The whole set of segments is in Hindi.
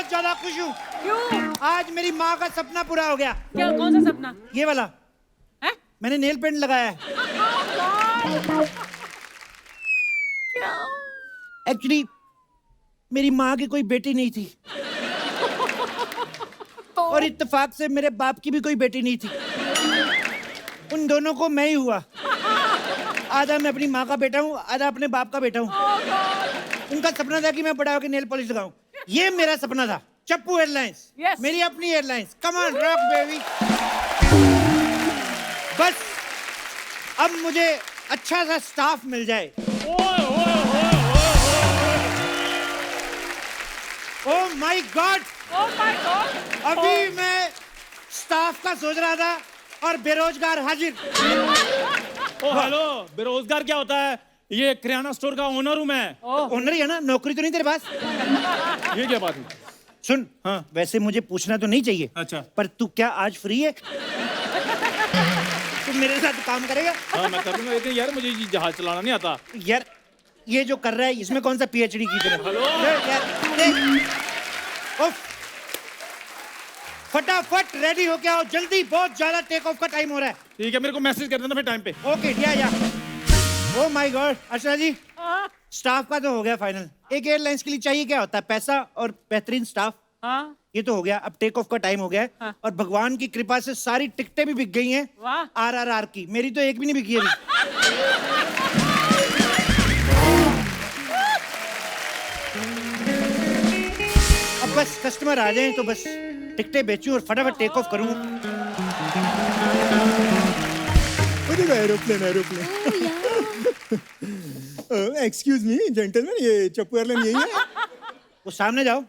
बहुत ज्यादा खुश हूँ। क्यों? आज मेरी माँ का सपना पूरा हो गया। क्या? कौन सा सपना ये वाला है? मैंने नेल पेंट लगाया है। क्या? एक्चुअली मेरी माँ की कोई बेटी नहीं थी और इत्तेफाक से मेरे बाप की भी कोई बेटी नहीं थी। उन दोनों को मैं ही हुआ। आधा मैं अपनी माँ का बेटा हूँ, आधा अपने बाप का बेटा हूँ। उनका सपना था कि मैं बड़ा होकर नेल पॉलिश लगाऊं। ये मेरा सपना था। चप्पू एयरलाइंस, Yes. मेरी अपनी airlines. Come on rock baby. बस अब मुझे अच्छा सा स्टाफ मिल जाए। ओह my God, Oh my God! अभी मैं स्टाफ का सोच रहा था और बेरोजगार हाजिर। ओ हेलो, बेरोजगार क्या होता है? ये किराना स्टोर का ओनर हूँ मैं। ओनर ही है ना, नौकरी तो नहीं तेरे पास? ये क्या बात है? सुन, हाँ। वैसे मुझे पूछना तो नहीं चाहिए, अच्छा। पर तू क्या आज फ्री है? तू मेरे साथ काम करेगा? हाँ मैं कर दूंगा, लेकिन यार मुझे ये जहाज चलाना नहीं आता। यार ये जो कर रहा है इसमें कौन सा पीएचडी की तूने? हेलो? यार उफ, फटाफट रेडी हो क्या हो, जल्दी, बहुत ज्यादा टेक ऑफ का टाइम हो रहा है। ठीक है, मेरे को मैसेज कर देना फिर टाइम पे। ओके या oh my god. Archana ji, staff का तो हो गया फाइनल। एक एयरलाइंस के लिए चाहिए क्या होता है? पैसा और बेहतरीन स्टाफ। हाँ? ये तो हो गया, अब टेक ऑफ का टाइम हो गया है। हाँ। और भगवान की कृपा से सारी टिकटें भी बिक गई हैं। वाह! आरआरआर की, मेरी तो एक भी नहीं बिकी अभी। अब बस कस्टमर आ जाएं तो बस टिकटें बेचूं और फटाफट टेक ऑफ करूं। Aeroplane aeroplane. Excuse me gentleman, ये चप्पू एयरलाइन यही है? वो सामने जाओ,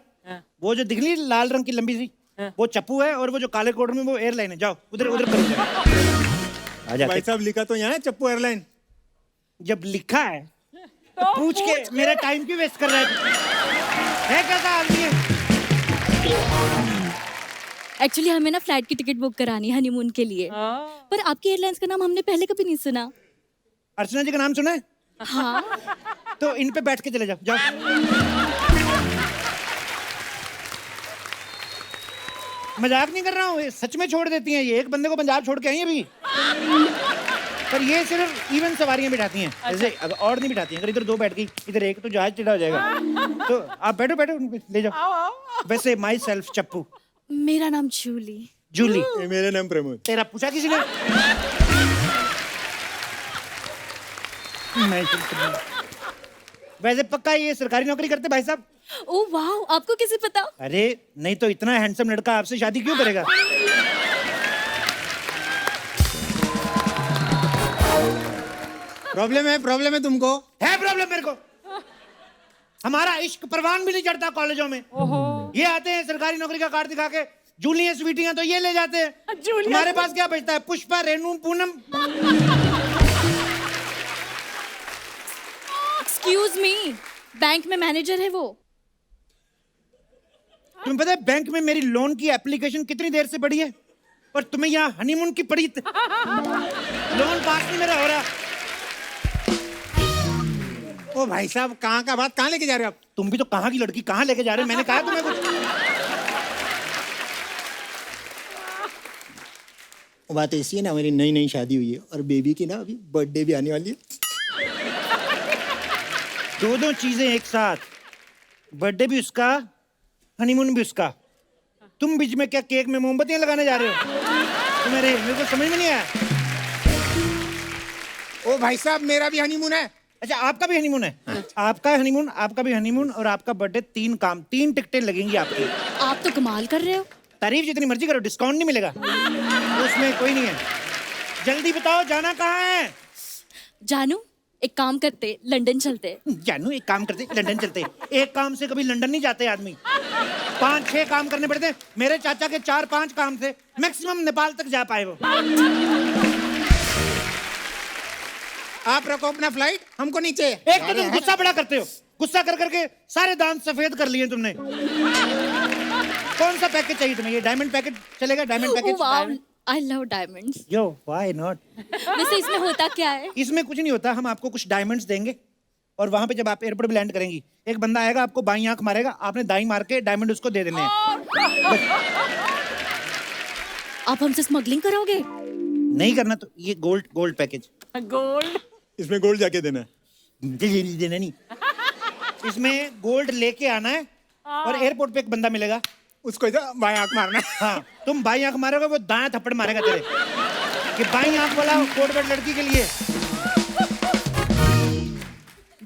वो जो दिख रही है लाल रंग की लंबी सी, वो चप्पू है, और वो जो काले कोट में वो एयरलाइन है। जाओ उधर उधर करो। आ जा। भाई साहब लिखा तो यहाँ है चप्पू एयरलाइन। जब लिखा है तो पूछ के मेरा टाइम क्यों वेस्ट कर रहा है तू? है कैसा आदमी है? एक्चुअली हमें ना फ्लाइट की टिकट बुक करानी है हनीमून के लिए, पर आपकी एयरलाइंस का नाम हमने पहले कभी नहीं सुना। अर्चना जी का नाम सुना है? हाँ, तो इन पे बैठ के चले जाओ। जाओ। मजाक नहीं कर रहा हूँ, ये सच में छोड़ देती हैं। ये एक बंदे को पंजाब छोड़ के आई हैं अभी, पर ये सिर्फ इवन सवारियां बिठाती हैं। जैसे अगर और नहीं बिठाती हैं, अगर इधर दो बैठ गई इधर एक, तो जहाज टेढ़ा हो जाएगा। तो आप बैठो बैठो, उन पे ले जाओ। वैसे माई सेल्फ चप्पू। मेरा नाम जूली। जूली। ये मेरा नाम प्रमोद। तेरा पूछा किसी ने? वैसे पक्का ये सरकारी नौकरी करते भाई साहब? ओह वाह, आपको कैसे पता? अरे नहीं तो इतना हैंडसम लड़का आपसे शादी क्यों करेगा? प्रॉब्लम है तुमको? है प्रॉब्लम मेरे को। हमारा इश्क परवान भी नहीं चढ़ता कॉलेजों में। ये आते हैं सरकारी नौकरी का कार्ड दिखा के, जूलियस स्वीटियां तो ये ले जाते हैं। जूलियस। हमारे पास क्या बचता है? Pushpa, Renu, Poonam. Excuse me, bank में मैनेजर है वो। तुम्हें पता है बैंक में मेरी लोन की एप्लीकेशन कितनी देर से पड़ी है, और तुम्हें यहाँ हनीमून की पड़ी? लोन पास नहीं मेरा हो रहा। ओ भाई साहब, कहाँ का बात कहाँ लेके जा रहे हो आप? तुम भी तो कहाँ की लड़की कहाँ लेके जा रहे हो? मैंने कहा तुम्हें कुछ? वो बात ऐसी है ना, मेरी नई नई शादी हुई है और बेबी की ना अभी बर्थडे भी आने वाली है। दो चीजें एक साथ, बर्थडे भी उसका, हनीमून भी उसका। तुम बीच में क्या केक में मोमबत्तियां लगाने जा रहे हो? मेरे को समझ में नहीं आया। ओ भाई साहब, मेरा भी हनीमून है। अच्छा आपका भी हनीमून है? आपका हनीमून, आपका भी हनीमून और आपका बर्थडे, 3 काम, 3 टिकटें लगेंगी आपकी। आप तो कमाल कर रहे हो। तारीफ जितनी मर्जी करो, डिस्काउंट नहीं मिलेगा उसमें, कोई नहीं है। जल्दी बताओ जाना कहाँ है? जानू, एक काम करते, लंदन चलते। जानू एक काम करते, लंदन चलते। एक काम से कभी लंदन नहीं जाते आदमी, 5-6 काम करने पड़ते हैं। मेरे चाचा के 4-5 काम से मैक्सिमम नेपाल तक जा पाए वो। आप रखो अपना फ्लाइट, हमको नीचे। एक तो तुम गुस्सा बड़ा करते हो, गुस्सा कर करके सारे दांत सफेद कर लिए तुमने। कौन सा पैकेज चाहिए तुम्हें? ये डायमंड पैकेज चलेगा? Diamond package? Wow, I love diamonds. Yo why not? वैसे इसमें होता क्या है? इसमें कुछ नहीं होता, हम आपको कुछ डायमंड्स देंगे, और वहां पे जब आप एयरपोर्ट पे लैंड करेंगी, एक बंदा आएगा, आपको बाईं आंख मारेगा, आपने दाईं मार के डायमंड उसको दे देने हैं। आप हमसे स्मगलिंग कराओगे? नहीं करना तो ये गोल्ड पैकेज। गोल्ड। इसमें गोल्ड जाके देना है। देना नहीं, इसमें गोल्ड लेके आना है और एयरपोर्ट पे एक बंदा मिलेगा, उसको इधर बाएं आंख मारना है। हाँ तुम बाईं आंख मारोगे, वो दाएं थप्पड़ मारेगा तेरे। कि बाईं आंख वाला कोट पैंट लड़की के लिए।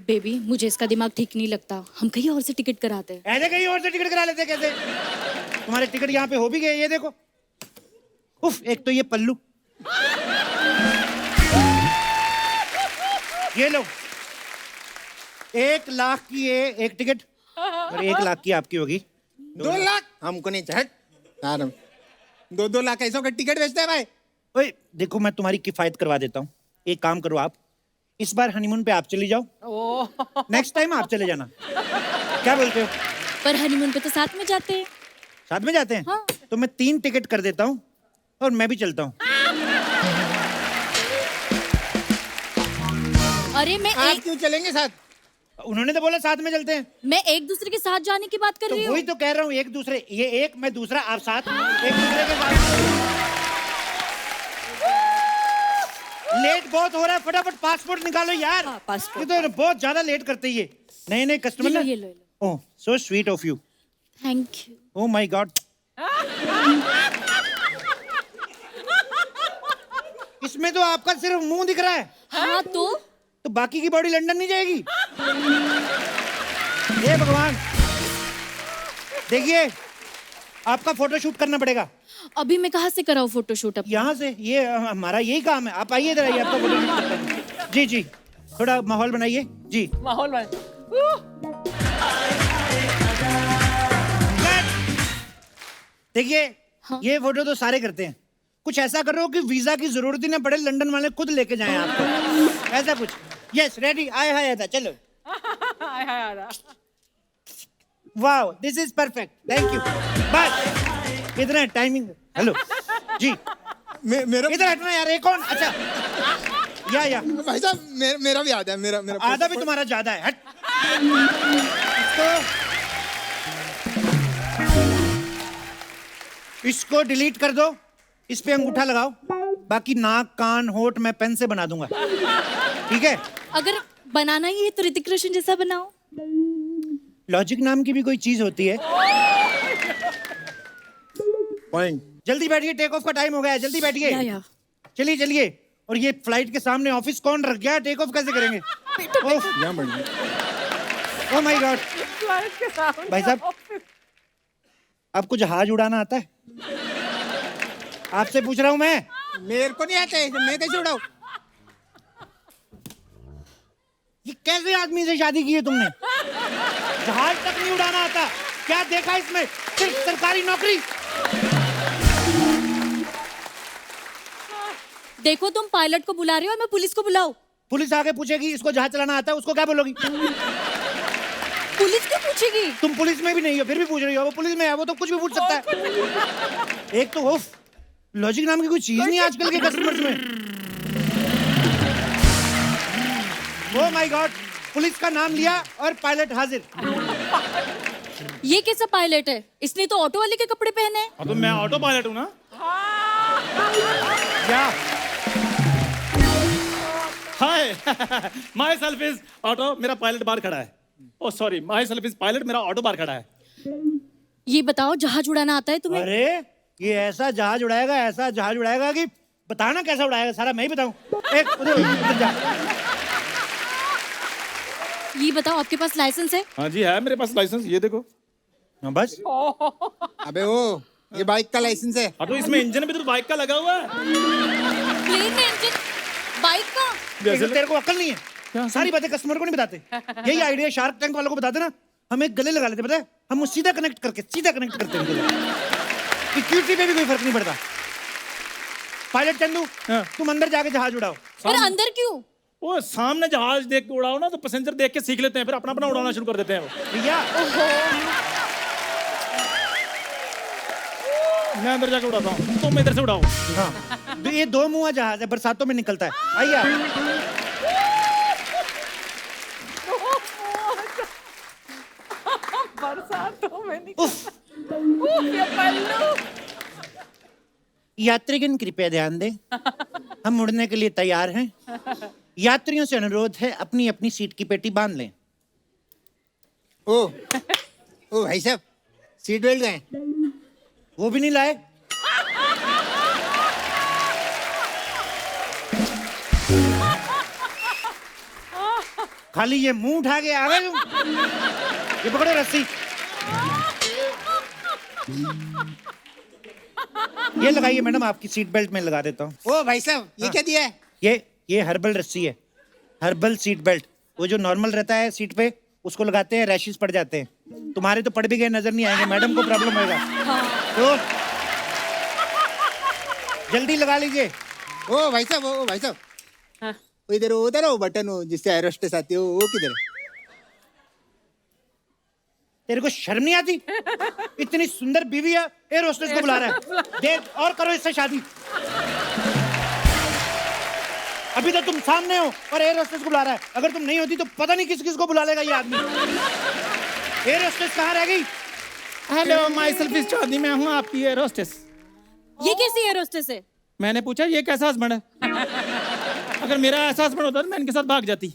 बेबी मुझे इसका दिमाग ठीक नहीं लगता, हम कहीं और से टिकट कराते हैं। ऐसे कहीं और से टिकट करा लेते कैसे? तुम्हारे टिकट यहाँ पे हो भी गए, ये देखो। उफ, एक तो ये पल्लू, ये लो 1 लाख की ये एक टिकट और 1 लाख की आपकी होगी 2 लाख हमको नहीं चाहिए यार। 2 लाख ऐसा का टिकट बेचता है भाई। ओए देखो, मैं तुम्हारी किफायत करवा देता हूँ। एक काम करो, आप इस बार हनीमून पे आप चली जाओ, नेक्स्ट टाइम आप चले जाना। क्या बोलते हो? पर हनीमून पे तो साथ में जाते हैं। साथ में जाते हैं? हाँ। तो मैं 3 टिकट कर देता हूँ और मैं भी चलता हूँ। अरे मैं आप क्यों चलेंगे साथ? उन्होंने तो बोला साथ में चलते हैं। मैं एक दूसरे के साथ जाने की बात कर तो रही वही हूँ। तो कह रहा हूँ, एक दूसरे, ये एक मैं दूसरा, आप साथ, एक दूसरे के साथ। लेट बहुत हो रहा है, फटाफट पासपोर्ट निकालो यार। हाँ, पासपोर्ट। ये तो बहुत ज्यादा लेट करते ही है नए कस्टमर ना। ये लो। Oh so sweet of you. Thank you. Oh my God. इसमें तो आपका सिर्फ मुंह दिख रहा है, हाँ तो बाकी की बॉडी लंदन नहीं जाएगी। हे भगवान, देखिए आपका फोटोशूट करना पड़ेगा। अभी मैं कहाँ से कराऊँ फोटोशूट अपना? यहाँ से, ये हमारा यही काम है। आप आइए इधर, आइए, आपका फोटोशूट करते हैं। जी जी, थोड़ा माहौल बनाइए जी। माहौल में। देखिए हाँ? ये फोटो तो सारे करते हैं, कुछ ऐसा करो कि वीजा की जरूरत ही ना पड़े, लंदन वाले खुद लेके जाएं आपको, ऐसा कुछ। यस रेडी, आए हाय था, चलो। Wow this is perfect, thank you. बस इतना टाइमिंग। हेलो जी, मेरा इधर हटना यार। एक कौन? अच्छा या भाई साहब मेरा भी आधा है। मेरा आधा भी तुम्हारा ज्यादा है। हट इसको डिलीट कर दो, इस पे अंगूठा लगाओ, बाकी नाक कान होठ मैं पेन से बना दूंगा, ठीक है? अगर बनाना ही है तो ऋतिक रोशन जैसा बनाओ। लॉजिक नाम की भी कोई चीज होती है। पॉइंट। जल्दी बैठिए, टेक ऑफ का टाइम हो गया है, जल्दी बैठिए। या। चलिए चलिए। और ये फ्लाइट के सामने ऑफिस कौन रख गया? टेक ऑफ कैसे करेंगे? यहाँ बढ़िया। ओह माय गॉड। फ्लाइट के सामने भाई साहब, आपको जहाज उड़ाना आता है? आपसे पूछ रहा हूं मैं। मेरे को नहीं आता है, मैं कैसे उड़ाऊं? ये कैसे आदमी से शादी की है तुमने? जहाज तक नहीं उड़ाना आता? क्या देखा इसमें? सिर्फ सरकारी नौकरी। देखो तुम पायलट को बुला रही हो और मैं पुलिस को बुलाऊं? पुलिस आके पूछेगी इसको जहाज चलाना आता है, उसको क्या बोलोगी? पुलिस क्यों पूछेगी? तुम पुलिस में भी नहीं हो फिर भी पूछ रही हो। वो पुलिस में है, वो तो कुछ भी पूछ सकता है। एक तो उफ, लॉजिक नाम की कोई चीज नहीं आजकल के कस्टमर्स में। ओह माय गॉड, पुलिस का नाम लिया और पायलट हाजिर। ये कैसा पायलट है? इसने तो ऑटो वाले के कपड़े पहने हैं। हाँ तो मैं ऑटो पायलट हूँ ना। क्या? हाय माई सेल्फ इज ऑटो, मेरा पायलट बाहर खड़ा है। Oh sorry, my self is pilot, मेरा ऑटो बाहर खड़ा है। ये बताओ जहाज उड़ाना आता है तुम्हें? अरे ये ऐसा जहाज उड़ाएगा, ऐसा जहाज उड़ाएगा कि बताना कैसा उड़ाएगा सारा मैं ही बताऊं। एक उधर जा। ये बताओ आपके पास लाइसेंस है? हाँ जी है मेरे पास लाइसेंस, ये देखो। हाँ, बस अबे वो ये बाइक का लाइसेंस है। हाँ तो इसमें इंजन भी तो बाइक का लगा हुआ है। प्लेन में इंजन, बाइक का। लेकिन तेरे को अकल नहीं है, सारी बातें कस्टमर को नहीं बताते। यही आइडिया शार्क टैंक वालों को बताते ना, हम एक गले लगा लेते, पता है? हम सीधा कनेक्ट करते हैं कि क्यूटी पे भी कोई फर्क नहीं पड़ता। पायलट चंदू, तुम अंदर जाके जहाज उड़ाओ। पर अंदर क्यों? वो सामने जहाज देख के उड़ाओ ना तो पैसेंजर देख के सीख लेते हैं, फिर अपना अपना उड़ाना शुरू कर देते हैं वो। भैया मैं अंदर जाके उड़ाता हूँ, तुम इधर से उड़ाओ। हाँ, तो ये 2 मुंहा जहाज है, बरसातों में निकलता है। आइए आप। यात्रीगण कृपया ध्यान दें, हम उड़ने के लिए तैयार हैं। यात्रियों से अनुरोध है अपनी अपनी सीट की पेटी बांध लें। ओ ओ भाई साहब, सीट बेल्ट गए? वो भी नहीं लाए। खाली ये मुंह उठा के आ गए तुम। ये पकड़ो रस्सी, ये लगाइए मैडम, आपकी सीट बेल्ट में लगा देता हूँ। ओ भाई साहब, ये क्या दिया है? ये हर्बल रस्सी है, हर्बल सीट बेल्ट। वो जो नॉर्मल रहता है सीट पे, उसको लगाते हैं, रैशेस पड़ जाते हैं। तुम्हारे तो पड़ भी गए, नजर नहीं आएंगे, मैडम को प्रॉब्लम होगा। तो जल्दी लगा लीजिए। ओ भाई साहब, ओ भाई साहब, हाँ। वो इधर उधर वो बटन हो जिससे एरोस्टेस आती है, वो किधर है? तेरे को शर्म नहीं आती? इतनी सुंदर बीवी है, एयर होस्टेस को बुला रहा है। देख और करो इससे शादी। अभी तो तुम सामने हो और एयर होस्टेस को बुला रहा है। अगर तुम नहीं होती तो पता नहीं किस किस को बुला लेगा ये आदमी। एयर होस्टेस कहाँ रह गई? Hello, myself is Chaudhary, मैं हूँ आपकी एयर होस्टेस। ये कैसी एयर होस्टेस है? मैंने पूछा ये कैसा हस्बैंड है? अगर मेरा ऐसा हस्बैंड होता तो मैं इनके साथ भाग जाती।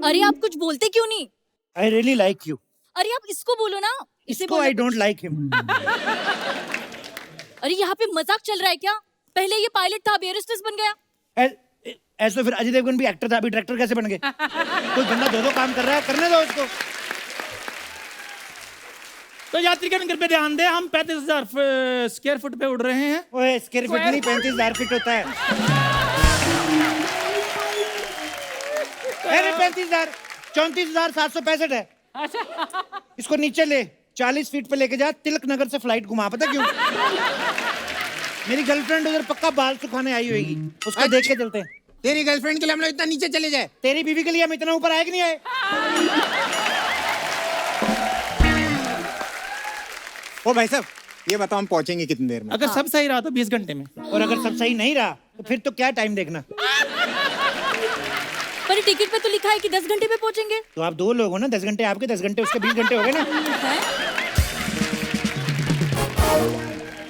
अरे आप कुछ बोलते क्यों नहीं? I really like you. अरे आप इसको बोलो ना। इसे इसको बोलो। I don't like him. अरे यहाँ पे मजाक चल रहा है क्या? पहले ये पायलट था, अब एयर होस्टेस बन गया। ऐसे फिर अजय देवगन भी एक्टर था, अभी डायरेक्टर कैसे बन गए? कोई बंदा दो काम कर रहा है, करने दो उसको। तो यात्रीगण कृपया ध्यान दें, हम 35,000 स्क्वायर फुट पे उड़ रहे हैं। ओए स्क्वायर फीट नहीं, 35,000 फीट होता है। अरे 35,000, 34,765 है। इसको नीचे ले, 40 फीट पे लेके जा, तिलक नगर से फ्लाइट घुमा। पता क्यों? मेरी गर्लफ्रेंड उधर पक्का बाल सुखाने आई होगी, उसको देख के चलते हैं। तेरी गर्लफ्रेंड के लिए हम लोग इतना नीचे चले जाए? तेरी बीवी के लिए हम इतना ऊपर आए कि नहीं आए? ओ भाई साहब, ये बताओ हम पहुंचेंगे कितनी देर में? अगर सब सही रहा तो 20 घंटे में। और अगर सब सही नहीं रहा तो फिर तो क्या टाइम देखना। पर टिकट पे तो लिखा है कि 10 घंटे में पहुंचेंगे। तो आप 2 लोग हो ना, 10 घंटे आपके, 10 घंटे उसके, 20 घंटे हो गए ना।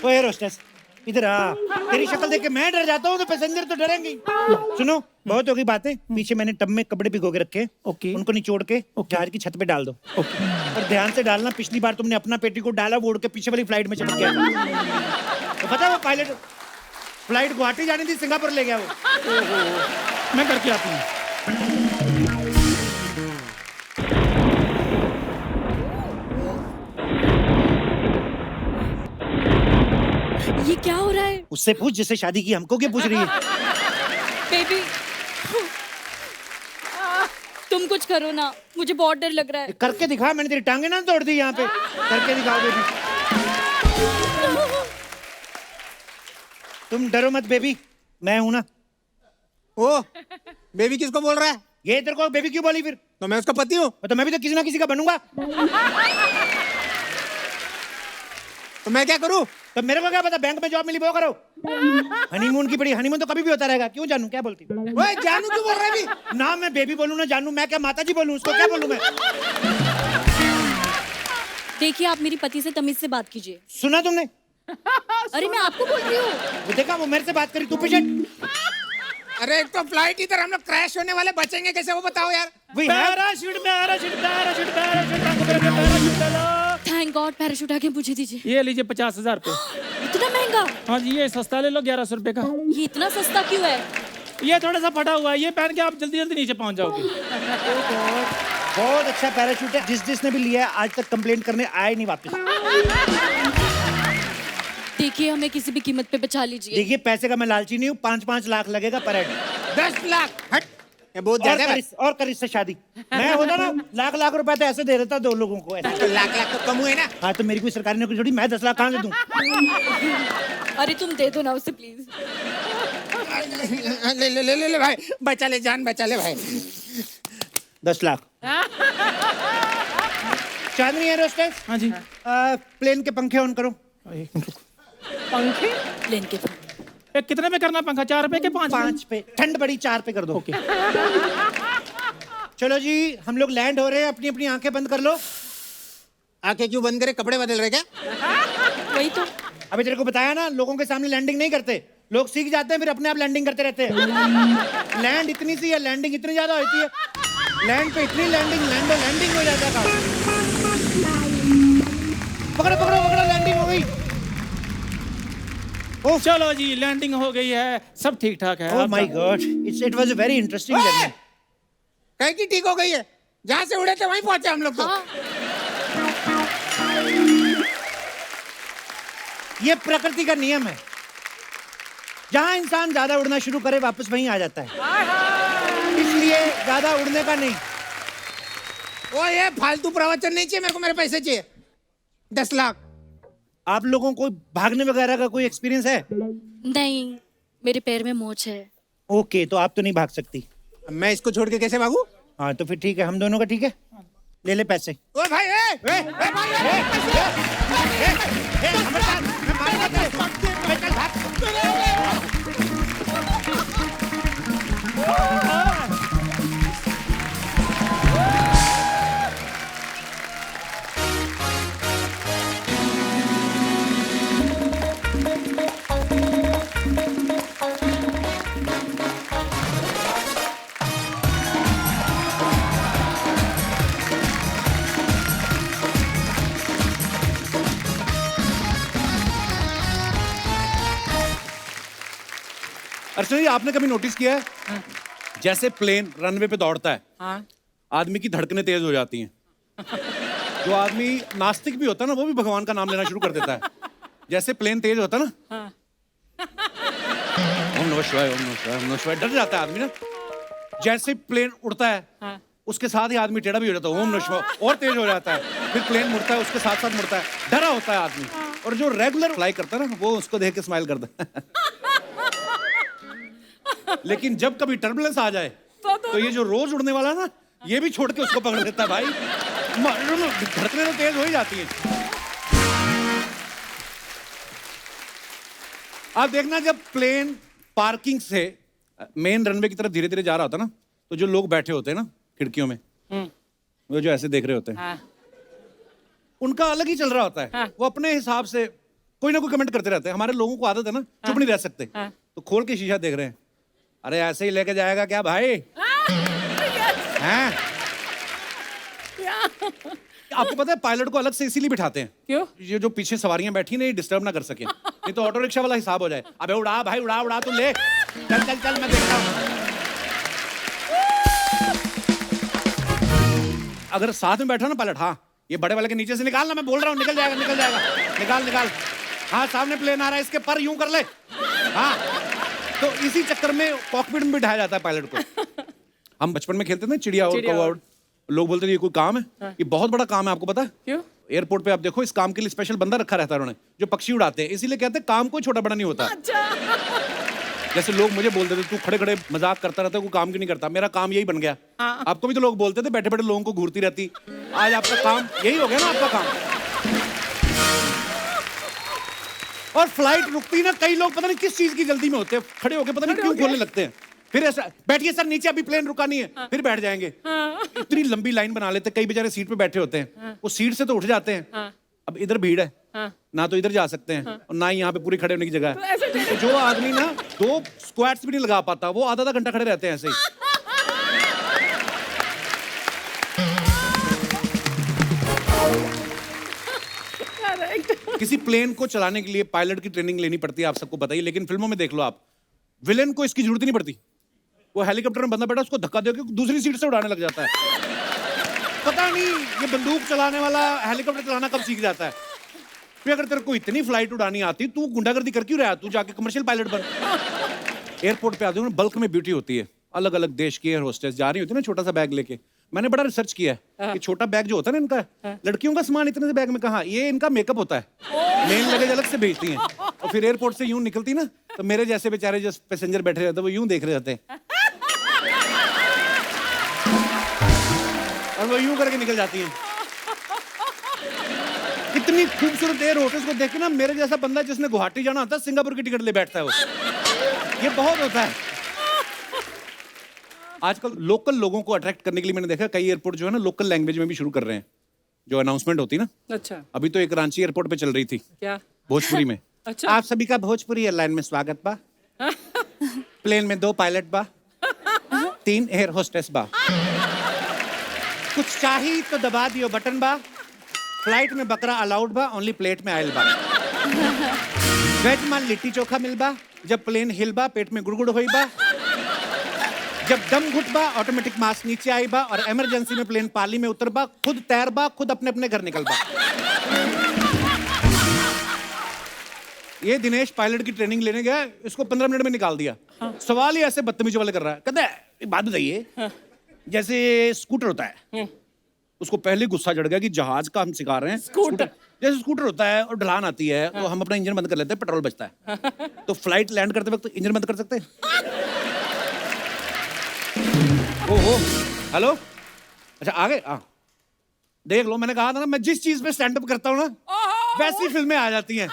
ओ एयर होस्टेस, इधर आ। तेरी शक्ल देख के मैं डर जाता हूँ तो पैसेंजर तो डरेंगे। सुनो, बहुत हो गई बातें। पीछे मैंने टब में कपड़े भिगो के रखे, ओके। उनको निचोड़ के जहाज की छत पे डाल दो। और ध्यान से डालना, पिछली बार तुमने अपना पेटीकोट डाला, वो उड़ के पीछे वाली फ्लाइट में चमक गया था। तो पता है वो पायलट फ्लाइट गुवाहाटी जानी थी, सिंगापुर ले गया वो। मैं करके आती हूँ। ये क्या हो रहा है? उससे पूछ जिससे शादी की, हमको क्या पूछ रही है? बेबी तुम कुछ करो ना, मुझे बहुत डर लग रहा है। करके दिखा, मैंने तेरी टांगे ना तोड़ दी यहाँ पे। करके दिखाओ बेबी। तुम डरो मत बेबी, मैं हूं ना। ओ बेबी किसको बोल रहा है? ये तेरे को बेबी क्यों बोली फिर? तो मैं उसका पति हूँ। तो मैं भी तो किसी ना किसी का बनूंगा। तो मैं क्या करूँ? तो मेरे को क्या पता, बैंक में जॉब मिली वो करो। हनीमून की पड़ी, हनीमून तो कभी भी होता रहेगा। क्यों जानू, क्या बोलती? ओए जानू क्यों बोल रहा है अभी? ना मैं बेबी बोलूं ना जानू, मैं क्या माता जी बोलूं? उसको क्या बोलूं मैं? देखिए आप मेरी पति से तमीज से बात कीजिए। सुना तुमने? अरे मैं आपको बोल रही हूँ। वो देखा, वो मेरे से बात करी, तू पीछे। अरे एक तो फ्लाइट इधर, हम लोग क्रैश होने वाले, बचेंगे कैसे वो बताओ यार। वही है। Parachute parachute parachute parachute parachute लो। थैंक गॉड, पैराशूट आके मुझे दीजिए। ये लीजिए 50,000 रुपए। इतना महंगा? हाँ जी, ये सस्ता ले लो, 1100 रुपए का। ये इतना सस्ता क्यों है? ये थोड़ा सा फटा हुआ है, ये पहन के आप जल्दी जल्दी नीचे पहुंच जाओगे। बहुत अच्छा पैराशूट है। जिसने भी लिया है आज तक कंप्लेंट करने आए नहीं वापस। देखिए हमें किसी भी कीमत पे बचा लीजिए। देखिए पैसे का मैं लालची नहीं हूँ, 5-5 लाख लगेगा पर हेड। 10 लाख हट, ये बहुत ज्यादा है। और कर इससे शादी। मैं होता ना, लाख रुपए तो ऐसे दे देता 2 लोगों को ऐसे। तो लाख तो कम हुए ना। हाँ तो मेरी कोई सरकारी नौकरी थोड़ी, मैं 10 लाख कहाँ से दूं? अरे तुम दे दो ना उसे प्लीज। ले ले ले ले ले भाई, बचा ले जान, बचा ले भाई। 10 लाख। चांदनी एयर होस्टेस, हाँ जी। प्लेन के पंखे ऑन करो। पंखे? प्लेन के कितने में करना पंखा? 4 रुपए के 5 पे। ठंड बड़ी, 4 पे कर दो। ओके। चलो जी, हम लोग लैंड हो रहे हैं, अपनी अपनी आंखें बंद कर लो। आंखें क्यों बंद करे? कपड़े बदल रहे क्या? वही तो। अभी तेरे को बताया ना, लोगों के सामने लैंडिंग नहीं करते। लोग सीख जाते हैं फिर अपने आप लैंडिंग करते रहते हैं। लैंड इतनी सी है, लैंडिंग इतनी ज्यादा होती है। लैंड पे इतनी लैंडिंग हो जाता है काम। पकड़ो पकड़ो पकड़ो, लैंडिंग हो गई। चलो जी, लैंडिंग हो गई है, सब ठीक ठाक है। ओह my God, it was a very interesting journey. कहीं की ठीक हो गई है, जहाँ से उड़े थे वहीं पहुंचे हम लोग तो। ये प्रकृति का नियम है, जहां इंसान ज्यादा उड़ना शुरू करे वापस वहीं आ जाता है। इसलिए ज्यादा उड़ने का नहीं। ओ ये फालतू प्रवचन नहीं चाहिए मेरे को, मेरे पैसे चाहिए 10 लाख। आप लोगों को भागने वगैरह का कोई एक्सपीरियंस है? नहीं, मेरे पैर में मोच है। ओके, तो आप तो नहीं भाग सकती। मैं इसको छोड़ के कैसे भागू? हाँ तो फिर ठीक है, हम दोनों का ठीक है। ले ले पैसे। ओ भाई भाई अर्चना जी, आपने कभी नोटिस किया है जैसे प्लेन रनवे पे दौड़ता है, हाँ आदमी की धड़कनें तेज हो जाती हैं। जो आदमी नास्तिक भी होता है ना, वो भी भगवान का नाम लेना शुरू कर देता है। जैसे प्लेन तेज होता है ना, ओम नमः शिवाय, ओम नमः शिवाय, ओम नमः शिवाय, डर जाता है आदमी ना। जैसे प्लेन उड़ता है, उसके साथ ही आदमी टेढ़ा भी हो जाता है, ओम नमः शिवाय, और तेज हो जाता है। फिर प्लेन मुड़ता है, उसके साथ साथ मुड़ता है, डरा होता है आदमी। और जो रेगुलर फ्लाई करता है ना, वो उसको देख के स्माइल करता है। लेकिन जब कभी टर्बुलेंस आ जाए तो ये जो रोज उड़ने वाला ना, ये भी छोड़ के उसको पकड़ लेता है। भाई धड़कने तो तेज हो ही जाती है। आप देखना, जब प्लेन पार्किंग से मेन रनवे की तरफ धीरे धीरे जा रहा होता है ना, तो जो लोग बैठे होते हैं ना खिड़कियों में, वो जो ऐसे देख रहे होते हैं, उनका अलग ही चल रहा होता है। वो अपने हिसाब से कोई ना कोई कमेंट करते रहते हैं। हमारे लोगों को आदत है ना, चुप नहीं रह सकते, तो खोल के शीशा देख रहे हैं, अरे ऐसे ही लेके जाएगा क्या भाई? हैं? आपको पता है पायलट को अलग से इसीलिए बिठाते हैं, क्यों? ये जो पीछे सवारियां बैठी नहीं डिस्टर्ब ना कर सके, नहीं तो ऑटो रिक्शा वाला हिसाब हो जाए। अबे उड़ा भाई, उड़ा उड़ा, तू ले, चल चल चल, मैं देखता हूं। अगर साथ में बैठा ना पायलट, हाँ ये बड़े वाले के नीचे से निकाल ना, मैं बोल रहा हूँ, निकल जाएगा निकल जाएगा, निकाल निकाल। हाँ सामने प्लेन आ रहा है, इसके पर यूं कर ले। हाँ, तो इसी चक्कर में कॉकपिट में बिठाया जाता है पायलट को। हम बचपन में खेलते थे ना चिड़िया और कौवा उड़, लोग बोलते थे ये कोई काम है? ये बहुत बड़ा काम है, आपको पता है? क्यों? एयरपोर्ट पे आप देखो, इस काम के लिए स्पेशल बंदा रखा रहता है उन्होंने, जो पक्षी उड़ाते हैं। इसीलिए कहते हैं काम कोई छोटा बड़ा नहीं होता। जैसे लोग मुझे बोलते थे तू खड़े खड़े मजाक करता रहता है, कोई काम क्यों नहीं करता। मेरा काम यही बन गया। आपको भी तो लोग बोलते थे बैठे बैठे लोगों को घूरती रहती, आज आपका काम यही हो गया ना, आपका काम। और फ्लाइट रुकती ना, कई लोग पता नहीं किस चीज की जल्दी में होते हैं, खड़े होके पता नहीं क्यों खोलने लगते हैं। फिर ऐसा बैठिए सर नीचे, अभी प्लेन रुका नहीं है, फिर बैठ जाएंगे। इतनी लंबी लाइन बना लेते, कई बेचारे सीट पे बैठे होते हैं, वो सीट से तो उठ जाते हैं। अब इधर भीड़ है, ना तो इधर जा सकते हैं और ना ही यहाँ पे पूरी खड़े होने की जगह है। तो जो आदमी ना 2 स्क्वाट्स भी नहीं लगा पाता, वो आधा घंटा खड़े रहते हैं ऐसे ही। किसी प्लेन को चलाने के लिए पायलट की ट्रेनिंग लेनी पड़ती है, आप सबको पता ही। लेकिन फिल्मों में देख लो आप, विलेन को इसकी जरूरत ही नहीं पड़ती। वो हेलीकॉप्टर में बंदा बैठा, उसको धक्का देके दूसरी सीट से उड़ाने लग जाता है। पता नहीं ये बंदूक चलाने वाला हेलीकॉप्टर चलाना कब सीख जाता है। फिर अगर तेरे को इतनी फ्लाइट उड़ानी आती, तू गुंडागर्दी कर क्यों रहा है? तू जाके कमर्शियल पायलट बन। एयरपोर्ट पे आते हो ना, बल्क में ब्यूटी होती है। अलग अलग देश की एयर होस्टेस जा रही होती है ना छोटा सा बैग लेके। मैंने बड़ा रिसर्च किया है कि छोटा बैग जो होता है ना इनका, लड़कियों का सामान इतने से बैग में कहाँ, ये इनका मेकअप होता है। मेन लगेज अलग से भेजती हैं और फिर एयरपोर्ट से यूं निकलती ना, तो मेरे जैसे बेचारे जो पैसेंजर बैठे रहते वो यूं देख रहे होते हैं और वो यूं करके निकल जाती हैं। इतनी खूबसूरत एयर होस्टेस को देख के ना, मेरे जैसा बंदा जिसने गुवाहाटी जाना होता है, सिंगापुर की टिकट ले बैठता है वो। ये बहुत होता है आजकल। लोकल लोगों को अट्रैक्ट करने के लिए मैंने देखा कई एयरपोर्ट जो है ना, लोकल लैंग्वेज में भी शुरू कर रहे हैं। जो अनाउंसमेंट होती ना, अच्छा, अभी तो एक रांची एयरपोर्ट पे चल रही थी, क्या? भोजपुरी में। अच्छा, आप सभी का भोजपुरी एयरलाइन में स्वागत बा। प्लेन में 2 पायलट बा, 3 एयर होस्टेस बा। कुछ चाही तो दबा दियो बटन बा, फ्लाइट में बकरा अलाउड बा, ओनली प्लेट में आयल बा। वेज मान लिट्टी चोखा मिलबा, जब प्लेन हिलबा पेट में गुड़गुड़ होई बा, जब दम घुटबा ऑटोमेटिक मास नीचे आई बा, और इमरजेंसी में प्लेन पाली में उतरबा, खुद तैर बा, खुद अपने अपने घर निकल बा। ये दिनेश पायलट की ट्रेनिंग लेने गया, इसको 15 मिनट में निकाल दिया। सवाल ही ऐसे बदतमीजी वाले कर रहा है। कहता है एक बात बताइए, जैसे स्कूटर होता है, उसको पहले गुस्सा चढ़ गया कि जहाज का हम सिखा रहे हैं। स्कूटर जैसे स्कूटर होता है और ढलान आती है तो हम अपना इंजन बंद कर लेते हैं, पेट्रोल बचता है। तो फ्लाइट लैंड करते वक्त इंजन बंद कर सकते हैं? ओहो, हेलो, अच्छा आ गए। देख लो, मैंने कहा था ना, मैं जिस चीज पे स्टैंड अप करता हूँ ना, वैसी फिल्में आ जाती हैं।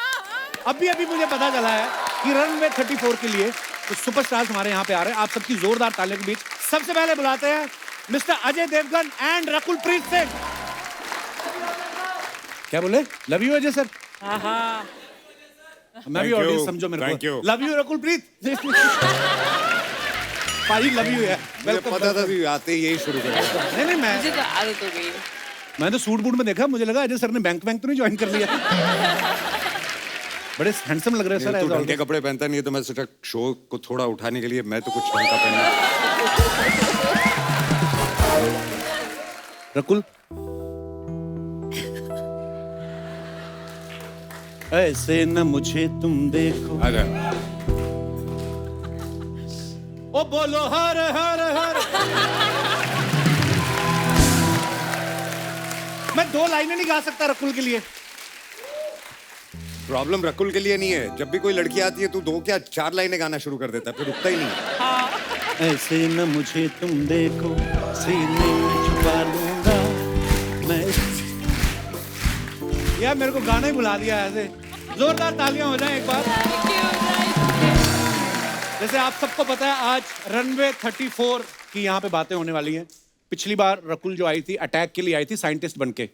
अभी अभी मुझे पता चला है कि रनवे 34 के लिए तो सुपरस्टार्स हमारे यहाँ पे आ रहे हैं। आप सबकी जोरदार तालियों के बीच सबसे पहले बुलाते हैं मिस्टर अजय देवगन एंड रकुल प्रीत सिंह। क्या बोले? Love you Ajay sir. मैं भी ऑडियंस समझो मेरे को। Love you Rakul Preet. भाई लव यू है। वेलकम। पता था भी आते ही यही शुरू करेगा। नहीं मैं मुझे तो आदत हो गई है। मैं तो सूट बूट में देखा, मुझे लगा अजय सर ने बैंक तो नहीं ज्वाइन कर लिया। बड़े हैंडसम लग रहे हैं सर। तू ढंग के कपड़े पहनता नहीं है तो मैं सोचा शो को थोड़ा उठाने के लिए मैं तो कुछ ढंग का पहना। रकुल, ऐसे न मुझे तुम देखो। आजा। ओ बोलो हर हर हर। मैं 2 लाइनें नहीं गा सकता रकुल के लिए। प्रॉब्लम रकुल के लिए नहीं है, जब भी कोई लड़की आती है तू 2 क्या 4 लाइनें गाना शुरू कर देता है, फिर रुकता ही नहीं है। ऐसे न मुझे तुम देखो, सीने में छुपा लूंगा मैं। यार मेरे को गाना ही बुला दिया ऐसे। जोरदार तालियां हो जाएं एक बार। जैसे आप सबको पता है आज रनवे 34 की यहाँ पे बातें होने वाली हैं। पिछली बार रकुल जो आई थी अटैक के लिए आई थी साइंटिस्ट बनके,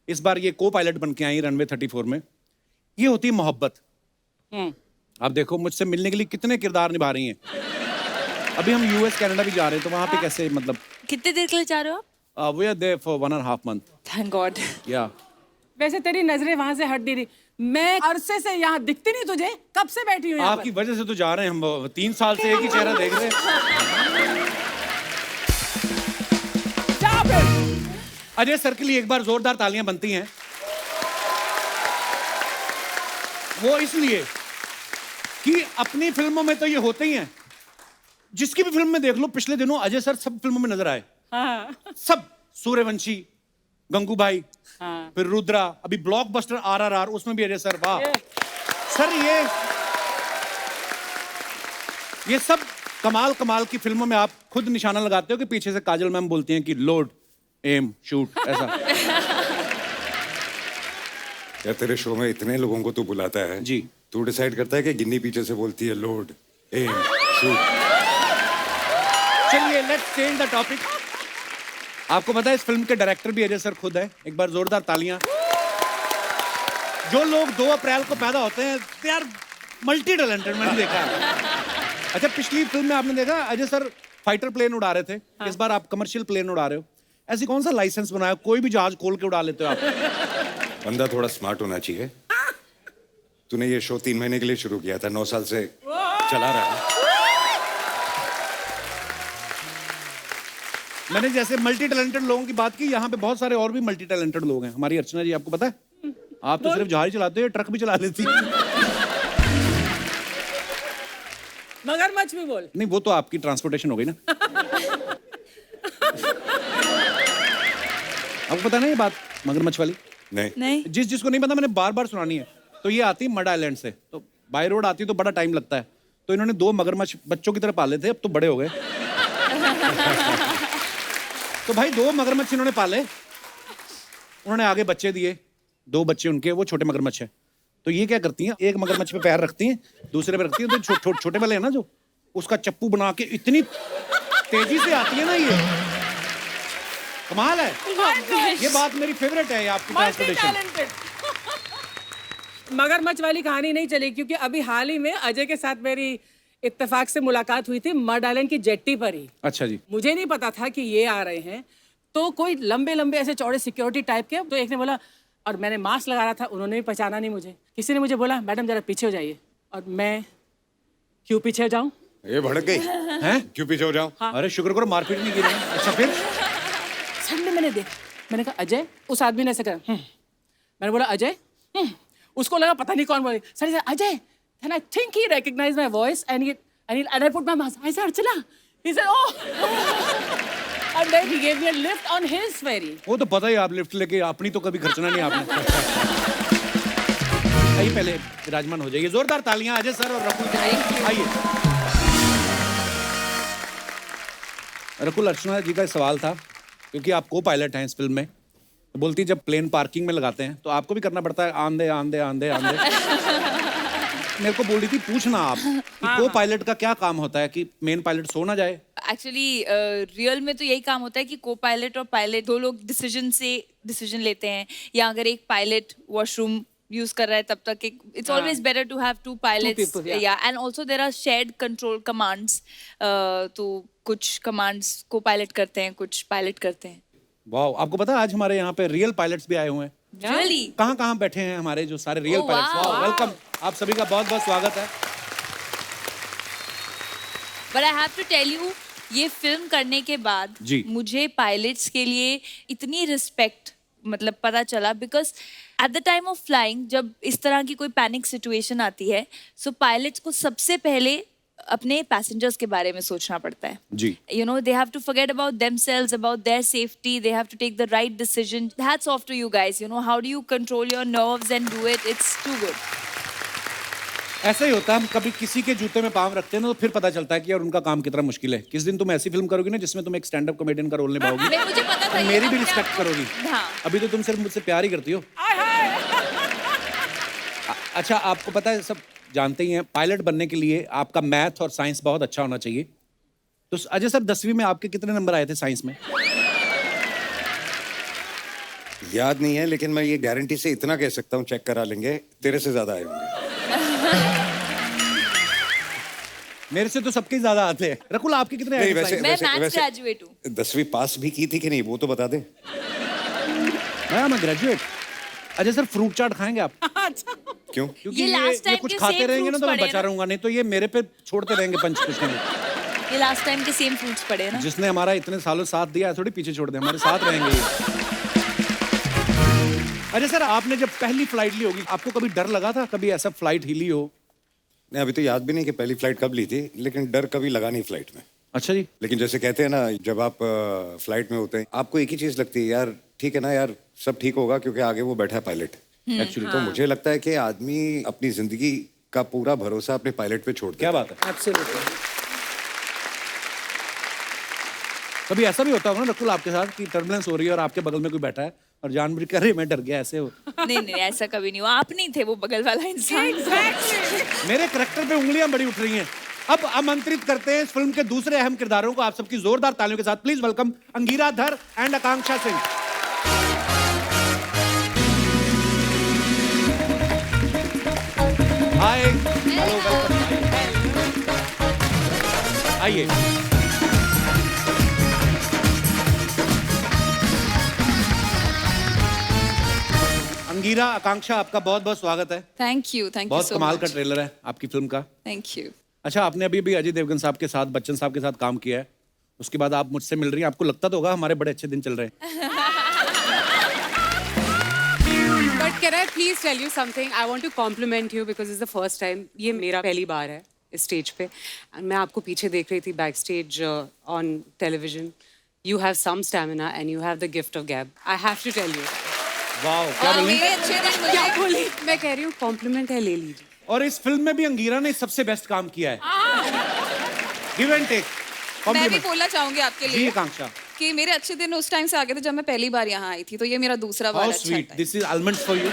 इस बार ये को पायलट बनके आई रनवे 34 में। ये होती है मोहब्बत। आप देखो मुझसे मिलने के लिए कितने किरदार निभा रही हैं। अभी हम यूएस कनाडा भी जा रहे हैं तो वहां पे कैसे मतलब कितने देर के लिए जा रहे हो आप? We are there for 1.5 month। Thank god. या वैसे तेरी नजरें वहां से हट नहीं रही। मैं अरसे से यहाँ दिखती नहीं तुझे, कब से बैठी हूँ यहाँ आपकी वजह से तो जा रहे हैं हम। 3 साल से एक ही चेहरा देख रहे हैं। अजय सर के लिए एक बार जोरदार तालियां बनती हैं। वो इसलिए कि अपनी फिल्मों में तो ये होते ही हैं। जिसकी भी फिल्म में देख लो, पिछले दिनों अजय सर सब फिल्मों में नजर आए। सब, सूर्यवंशी, गंगूबाई, फिर रुद्रा, अभी ब्लॉकबस्टर RRR, उसमें भी अजय सर। वाह सर, ये सब कमाल कमाल की फिल्मों में आप खुद निशाना लगाते हो कि पीछे से काजल मैम बोलती हैं कि लोड एम शूट, ऐसा। क्या तेरे शो में इतने लोगों को तू बुलाता है जी, तू डिसाइड करता है कि गिन्नी पीछे से बोलती है लोड एम शूट? चलिए लेट्स चेंज द टॉपिक। आपको पता है इस फिल्म के डायरेक्टर भी अजय सर खुद है। एक बार जोरदार तालियां। जो लोग 2 अप्रैल को पैदा होते हैं दे आर मल्टी टैलेंटेड, मैंने देखा है। अच्छा, पिछली फिल्म में आपने देखा अजय सर फाइटर प्लेन उड़ा रहे थे, इस बार आप कमर्शियल प्लेन उड़ा रहे हो। ऐसी कौन सा लाइसेंस बनाया? कोई भी जहाज खोल के उड़ा लेते हो आप। बंदा थोड़ा स्मार्ट होना चाहिए। तूने ये शो 3 महीने के लिए शुरू किया था, 9 साल से चला रहा है। मैंने जैसे मल्टी टैलेंटेड लोगों की बात की, यहाँ पे बहुत सारे और भी मल्टी टैलेंटेड लोग हैं। हमारी अर्चना जी, आपको पता है? आप तो सिर्फ जहाज ही चलाते हो, ट्रक भी चला लेती है। मगरमच्छ भी बोल। नहीं, वो तो आपकी ट्रांसपोर्टेशन हो गई ना। आपको पता नहीं ये बात मगरमच्छ वाली? नहीं। जिसको नहीं पता, मैंने बार बार सुनानी है। तो ये आती मड आइलैंड से, तो बाय रोड आती तो बड़ा टाइम लगता है। तो इन्होंने 2 मगरमच्छ बच्चों की तरह पाले थे, अब तो बड़े हो गए। तो भाई 2 मगरमच्छ इन्होंने पाले, उन्होंने आगे बच्चे दिए, 2 बच्चे उनके, वो छोटे मगरमच्छ है। तो ये क्या करती हैं, एक मगरमच्छ पे पैर रखती हैं, दूसरे पे रखती हैं, तो छोटे वाले है ना जो, उसका चप्पू बना के इतनी तेजी से आती है ना, ये कमाल है। ये बात मेरी फेवरेट है, आपकी ट्रांसपोर्टेशन। मगरमच्छ वाली कहानी नहीं चली क्योंकि अभी हाल ही में अजय के साथ मेरी इत्तेफाक से मुलाकात हुई थी मड आइलैंड की जेट्टी पर ही। अच्छा जी। मुझे नहीं पता था कि ये आ रहे हैं, तो कोई लंबे लंबे ऐसे चौड़े सिक्योरिटी टाइप के, तो एक ने बोला, और मैंने मास्क लगा रहा था, उन्होंने भी पहचाना नहीं मुझे। किसी ने मुझे बोला मैडम जरा पीछे हो जाइए, और मैं क्यों पीछे हो जाऊं? ये भड़क गई हैं? क्यों पीछे हो जाऊं? अरे शुक्र करो मारपीट नहीं की रही। अच्छा फिर? सडनली मैंने देखा, मैंने कहा अजय। उस आदमी ने ऐसे कहा मैंने बोला अजय। उसको लगा पता नहीं कौन बोले। Sir he said, Ajay. Then I think he recognized my voice and I put my mask. I said Archana. He said oh. And then he gave me a lift on his ferry. वो तो पता ही, आप लिफ्ट लेके अपनी तो कभी खर्चना नहीं आपने। आइए पहले विराजमान हो जाइए, जोरदार तालियां अजय सर और रकुल के लिए। आइए। रकुल, अर्चना जी का सवाल था, क्योंकि आप को पायलट हैं इस फिल्म में, तो बोलती जब प्लेन पार्किंग में लगाते हैं तो आपको भी करना पड़ता है आंधे आंधे आंधे आंधे। मेरे को बोल रही थी पूछना आप कि को पायलट का क्या काम होता है कि मेन पायलट सो ना जाए। एक्चुअली रियल में तो यही काम होता है कि को पायलट और पायलट दो लोग डिसीजन लेते हैं, या अगर एक पायलट वॉशरूम यूज कर रहा है तब तक it's always better to have two pilots, या and also there are shared control commands, तो कुछ कमांड्स को पायलट करते हैं, कुछ पायलट करते हैं। वाह, आपको पता है आज हमारे यहाँ पे रियल पायलट्स भी आए हुए हैं। रियली? कहाँ बैठे हैं हमारे जो सारे रियल Oh, पायलट्स। wow. वाह, वेलकम, आप सभी का बहुत बहुत स्वागत है। But I have to tell you, ये फिल्म करने के बाद जी। मुझे पायलट्स के लिए इतनी रिस्पेक्ट मतलब पता चला, because at the time of flying जब इस तरह की कोई पैनिक सिचुएशन आती है, सो पायलट्स को सबसे पहले अपने पैसेंजर्स के बारे में सोचना पड़ता है। जी। You know, they have to forget about themselves, about their safety. They have to take the right decision. Hats off to you guys. You know, how do you control your nerves and do it? It's too good. ऐसा ही होता है, हम कभी किसी के जूते में पाँव रखते हैं ना तो फिर पता चलता है कि यार उनका काम कितना मुश्किल है। किस दिन तुम ऐसी फिल्म करोगी ना जिसमें तुम एक स्टैंड अप कॉमेडियन का रोल निभाओगी, मुझे पता था तो ये मेरी भी अपने रिस्पेक्ट आप को- करोगी। हाँ। अभी तो तुम सिर्फ मुझसे प्यार ही करती हो। अच्छा, आपको पता है, सब जानते ही हैं, पायलट बनने के लिए आपका मैथ और साइंस बहुत अच्छा होना चाहिए। तो अजय सर, 10वीं में आपके कितने नंबर आए थे साइंस में? याद नहीं है, लेकिन मैं ये गारंटी से इतना कह सकता हूँ, चेक करा लेंगे, तेरे से ज्यादा आए होंगे। मेरे से तो सबके ही ज्यादा आते हैं। रकुल, आपके कितने आए नहीं, थे वैसे साइंस? मैं मैथ्स ग्रेजुएट हूँ। 10वीं पास भी की थी कि नहीं वो तो बता दे। मैं ग्रेजुएट। अजय सर, फ्रूट चाट खाएंगे आप? क्यों? क्योंकि ये last time कुछ के खाते same रहेंगे ना fruits तो मैं पड़े बचा ना। रहूंगा, नहीं तो ये मेरे पे छोड़ते रहेंगे पंच कुछ ना कुछ। ये लास्ट टाइम के सेम फ्रूट्स पड़े ना। जिसने हमारा इतने सालों साथ दिया है, थोड़ी पीछे छोड़ दे, हमारे साथ रहेंगे ये। अजय सर, आपने जब पहली फ्लाइट ली होगी, आपको कभी डर लगा था? कभी ऐसा फ्लाइट हिली हो? नहीं, अभी तो याद भी नहीं कि पहली फ्लाइट कब ली थी, लेकिन डर कभी लगा नहीं फ्लाइट में। अच्छा जी। लेकिन जैसे कहते हैं ना, जब आप फ्लाइट में होते हैं, आपको एक ही चीज लगती है, यार ठीक है ना यार, सब ठीक होगा, क्योंकि आगे वो बैठा है पायलट। एक्चुअली तो मुझे लगता है कि आदमी अपनी जिंदगी का पूरा भरोसा अपने पायलट पे छोड़ देता क्या है। बात है। Absolutely. कभी ऐसा भी होता होगा ना रकुल आपके साथ कि टर्बुलेंस हो रही है और आपके बगल में कोई बैठा है और जानबूझ कर, अरे मैं डर गया, ऐसे हो? नहीं, ऐसा कभी नहीं हुआ। आप नहीं थे वो बगल वाला इंसान। मेरे करैक्टर पे उंगलियां बड़ी उठ रही हैं। अब आमंत्रित करते हैं इस फिल्म के दूसरे अहम किरदारों को, आप सबकी जोरदार तालियों के साथ। प्लीज वेलकम अंगीरा धर and Akanksha Singh. Hi, hello, welcome. आइए। अंगीरा, आकांक्षा, आपका बहुत बहुत स्वागत है। थैंक यू बहुत सो कमाल का मच। ट्रेलर है आपकी फिल्म का। Thank you. अच्छा, आपने अभी भी अजय देवगन साहब के साथ, बच्चन साहब के साथ काम किया है, उसके बाद आप मुझसे मिल रही हैं, आपको लगता तो होगा हमारे बड़े अच्छे दिन चल रहे हैं। But can I please tell you something? I want to compliment you because it's the first time. ये मेरा पहली बार है इस स्टेज पे। And मैं आपको पीछे देख रही थी backstage on television. You have some stamina and you have the gift of gab. I have to tell you. वाह, क्या बोली? क्या बोली? मैं कह रही हूँ compliment है, ले लीजिए। और इस फिल्म में भी अंगीरा ने सबसे बेस्ट काम किया है। Give and take. मैं भी बोलना चाहूंगी आपके जी लिए आकांक्षा। कि मेरे अच्छे दिन उस टाइम से आ गए थे जब मैं पहली बार यहाँ आई थी, तो ये मेरा दूसरा बार हाउ अच्छा स्वीट, था। This is almonds for you.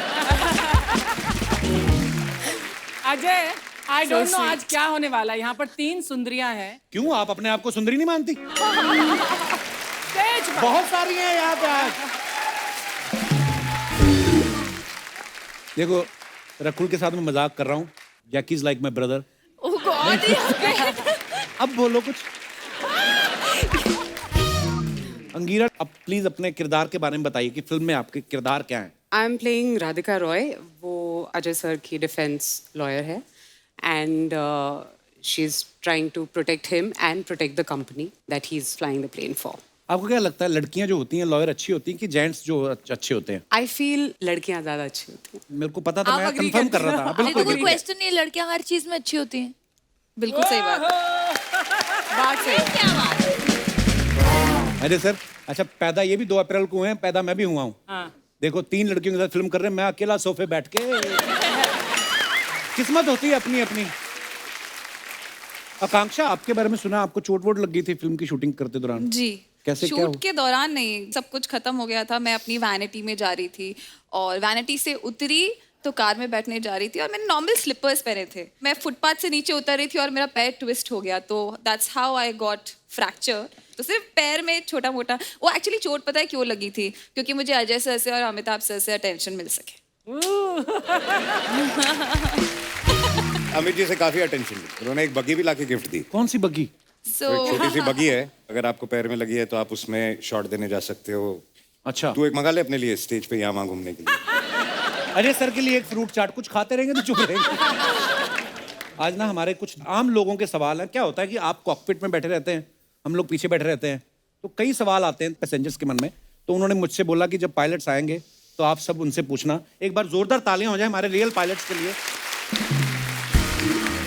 Ajay, I don't know आज क्या होने वाला है। यहाँ पर 3 सुंदरियां हैं। क्यों, आप अपने आप को सुंदरी नहीं मानती? स्टेज पर। बहुत सारी हैं यहाँ पे आज। देखो, रकुल के साथ मैं मजाक कर रहा हूँ। Jackie is like my brother. Oh God अब बोलो कुछ। अंगीरा, अब प्लीज अपने किरदार के बारे में बताइए कि फिल्म में आपके किरदार क्या हैं। I am playing Radhika Roy, वो अजय सर की डिफेंस लॉयर है and she is trying to protect him and protect the company that he is flying the plane for. आपको क्या लगता है, लड़कियां जो होती हैं लॉयर अच्छी होती हैं कि जेंट्स जो अच्छे होते हैं? आई फील लड़कियां ज्यादा अच्छी होती हैं। मेरे को पता था, आप मैं agree कंफर्म करते कर रहा था। हो? बिल्कुल कोई बिल्कुल। क्वेश्चन नहीं है, लड़कियां हर चीज में अच्छी होती हैं। बिल्कुल सही बात सही। क्या बात। अरे सर, अच्छा पैदा ये भी 2 अप्रैल को हुए हैं, पैदा मैं भी हुआ हूँ। हाँ। देखो 3 लड़कियों के साथ फिल्म कर रहे हैं, मैं अकेला सोफे बैठ के। किस्मत होती है अपनी अपनी। आकांक्षा, आपके बारे में सुना, आपको चोट वोट लग गई थी फिल्म की शूटिंग करते दौरान? जी। कैसे, क्या शूट हुआ? के दौरान नहीं, सब कुछ खत्म हो गया था। मैं अपनी वैनिटी में जा रही थी और वैनिटी से उतरी तो कार में बैठने जा रही थी और मैंने नॉर्मल स्लिपर्स पहने थे। मैं फुटपाथ से नीचे उतर रही थी और मेरा पैर ट्विस्ट हो गया, तो that's how I got fracture. तो सिर्फ पैर में छोटा मोटा, वो एक्चुअली चोट पता है क्यों लगी थी? क्योंकि मुझे अजय सर से और अमिताभ सर से अटेंशन मिल सके। अमित जी से काफी अटेंशन मिली, उन्होंने एक बग्गी भी लाके गिफ्ट दी। कौन सी बग्गी? सो तो एक छोटी सी बग्गी है, अगर आपको पैर में लगी है तो आप उसमें शॉट देने जा सकते हो। अच्छा, तू एक मंगा ले अपने लिए स्टेज पे यहाँ वहाँ घूमने के लिए। अजय सर के लिए एक फ्रूट चाट, कुछ खाते रहेंगे तो चुप रहेंगे। आज ना हमारे कुछ आम लोगों के सवाल हैं। क्या होता है कि आप कॉकपिट में बैठे रहते हैं, हम लोग पीछे बैठे रहते हैं, तो कई सवाल आते हैं पैसेंजर्स के मन में। तो उन्होंने मुझसे बोला कि जब पायलट्स आएंगे तो आप सब उनसे पूछना। एक बार जोरदार तालियां हो जाए हमारे रियल पायलट्स के लिए।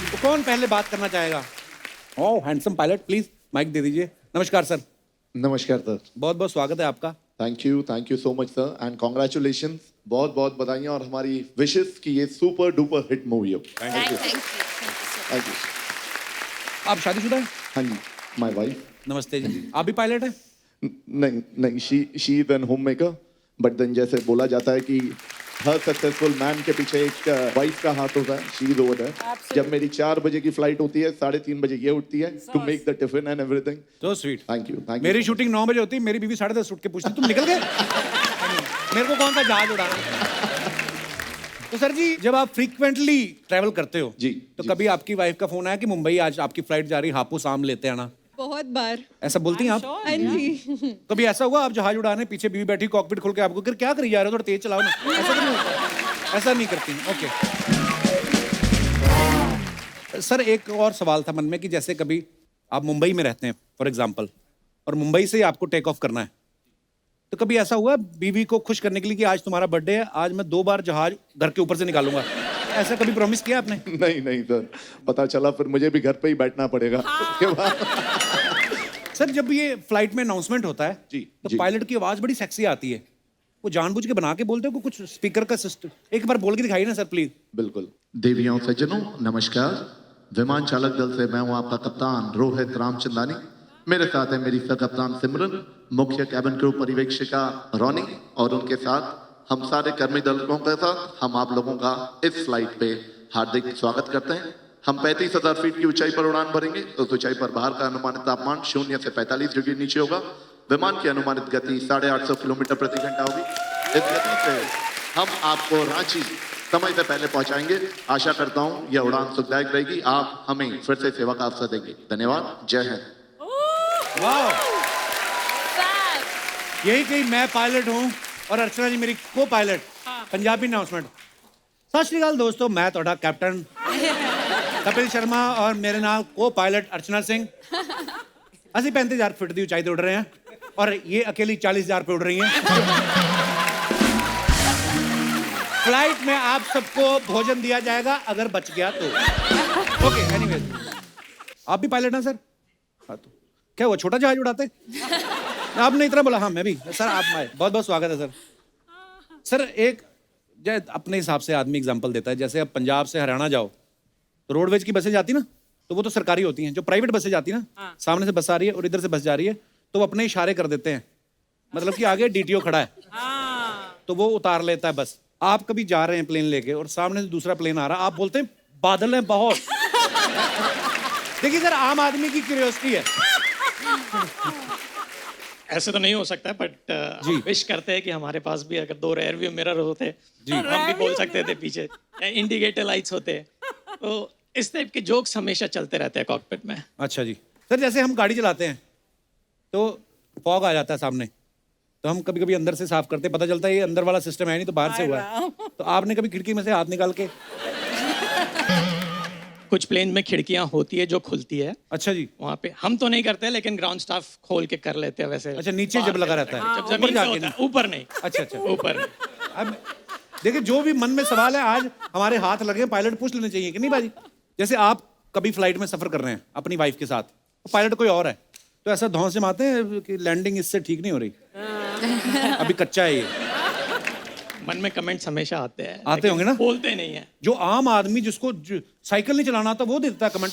तो कौन पहले बात करना चाहेगा? ओह हैंडसम पायलट, प्लीज माइक दे दीजिए। नमस्कार सर। नमस्कार सर। बहुत बहुत स्वागत है आपका। Thank you so much sir and congratulation. बहुत बहुत बधाइयाँ और हमारी विशेस कि ये सुपर डुपर हिट मूवी हो। Thank you. Thank you. आप शादीशुदा हैं? हाँ जी, माय वाइफ। नमस्ते जी। आप भी पायलट हैं? नहीं, she is an home maker, but then जैसे बोला जाता है कि हर सक्सेसफुल मैन के पीछे एक वाइफ का हाथ होता है। She is over there. जब मेरी 4 बजे की फ्लाइट होती है, 3:30 बजे ये उठती है to make the tiffin and everything. तो स्वीट। Thank you. मेरी शूटिंग 9 बजे होती है, मेरी बीवी 10:30 उठ के पूछती तुम निकल गए? मेरे को कौन सा जहाज उड़ाना। तो सर जी, जब आप फ्रीक्वेंटली ट्रैवल करते हो जी, तो कभी आपकी वाइफ का फोन आया कि मुंबई आज आपकी फ्लाइट जा रही, हापुस आम लेते आना? बहुत बार। ऐसा बोलती हैं आप? हाँ जी। कभी ऐसा हुआ आप जहाज उड़ाने, पीछे बीवी बैठी, कॉकपिट खोल के आपको कि क्या करी जा रहे हो, थोड़ा तेज चलाओ ना? ऐसा तो नहीं होता? ऐसा नहीं करती? ओके सर, एक और सवाल था मन में कि जैसे कभी आप मुंबई में रहते हैं फॉर एग्जाम्पल, और मुंबई से ही आपको टेक ऑफ करना है, तो कभी ऐसा हुआ बीवी को खुश करने के लिए कि आज तुम्हारा बर्थडे है, आज मैं 2 बार जहाज घर के ऊपर से निकालूंगा? ऐसा कभी प्रॉमिस किया आपने? नहीं सर, पता चला फिर मुझे भी घर पे ही बैठना पड़ेगा उसके बाद। सर, जब ये फ्लाइट में अनाउंसमेंट होता है जी, तो जी। पायलट की आवाज बड़ी सेक्सी आती है, वो जानबूझ के बना के बोलते हो कुछ स्पीकर का सिस्टम? एक बार बोल के दिखाइए ना सर प्लीज। बिल्कुल। देवियों सज्जनों नमस्कार। विमान चालक दल से मैं हूं आपका कप्तान रोहित रामचंदानी। मेरे साथ है मेरी सह कप्तान सिमरन, मुख्य कैबिन क्रू पर्यवेक्षिका रोनी, और उनके साथ हम सारे कर्मी दलों के साथ हम आप लोगों का इस फ्लाइट पे हार्दिक स्वागत करते हैं। हम 35,000 फीट की ऊंचाई पर उड़ान भरेंगे। उस ऊंचाई पर बाहर का अनुमानित तापमान 0 से 45 डिग्री नीचे होगा। विमान की अनुमानित गति 850 किलोमीटर प्रति घंटा होगी। इस गति से हम आपको रांची समय से पहले पहुंचाएंगे। आशा करता हूं यह उड़ान सुखदायक रहेगी। आप हमें फिर से सेवा का अवसर देंगे। धन्यवाद। जय हिंद। वाह, यही कहीं मैं पायलट हूं और अर्चना जी मेरी को पायलट। पंजाबी अनाउंसमेंट। सत श्री अकाल दोस्तों, मैं ਤੁਹਾਡਾ कैप्टन कपिल शर्मा और मेरे नाल को पायलट अर्चना सिंह। ਅਸੀਂ 35,000 फीट की ऊंचाई पे उड़ रहे हैं और ये अकेली 40,000 पे उड़ रही हैं। फ्लाइट में आप सबको भोजन दिया जाएगा अगर बच गया तो। ओके, एनीवेज, आप भी पायलट हैं सर? हाँ, तो क्या हुआ, छोटा जहाज उड़ाते? आपने इतना बोला। हाँ मैं भी सर। आप बहुत बहुत स्वागत है सर। सर, एक अपने हिसाब से आदमी एग्जांपल देता है, जैसे अब पंजाब से हरियाणा जाओ तो रोडवेज की बसें जाती ना, तो वो तो सरकारी होती हैं। जो प्राइवेट बसें जाती ना, सामने से बस आ रही है और इधर से बस जा रही है, तो वो अपने इशारे कर देते हैं, मतलब कि आगे डीटीओ खड़ा है तो वो उतार लेता है बस। आप कभी जा रहे हैं प्लेन लेके और सामने से दूसरा प्लेन आ रहा है, आप बोलते हैं बादल हैं बहुत। देखिए सर, आम आदमी की क्यूरियोसिटी है। ऐसे तो नहीं हो सकता, बट विश करते हैं कि हमारे पास भी अगर 2 रेयर व्यू मिरर होते जी, हम भी बोल सकते थे पीछे, इंडिकेटर लाइट्स होते तो इस टाइप के जोक्स हमेशा चलते रहते हैं कॉकपिट में। अच्छा जी सर, जैसे हम गाड़ी चलाते हैं तो फॉग आ जाता है सामने, तो हम कभी कभी अंदर से साफ करते हैं, पता चलता है ये अंदर वाला सिस्टम है नहीं तो बाहर से हुआ है। तो आपने कभी खिड़की में से हाथ निकाल के? कुछ प्लेन में खिड़कियां होती है जो खुलती है, अच्छा जी। वहाँ पे हम तो नहीं करते लेकिन ग्राउंड स्टाफ खोल के कर लेते हैं वैसे। अच्छा, नीचे जब लगा रहता है, जब जमीन पे होता है, ऊपर नहीं। अच्छा अच्छा, ऊपर नहीं। अब देखिए जो भी मन में सवाल है आज हमारे हाथ लगे, पायलट पूछ लेने चाहिए कि नहीं बाजी। जैसे आप कभी फ्लाइट में सफर कर रहे हैं अपनी वाइफ के साथ, तो पायलट कोई और है, तो ऐसा धौंस से मारते हैं कि लैंडिंग इससे ठीक नहीं हो रही, अभी कच्चा है ये। मन में कमेंट्स हमेशा आते हैं, आते होंगे ना, बोलते नहीं है। जो आम आदमी जिसको साइकिल नहीं चलाना आता वो देता है कमेंट,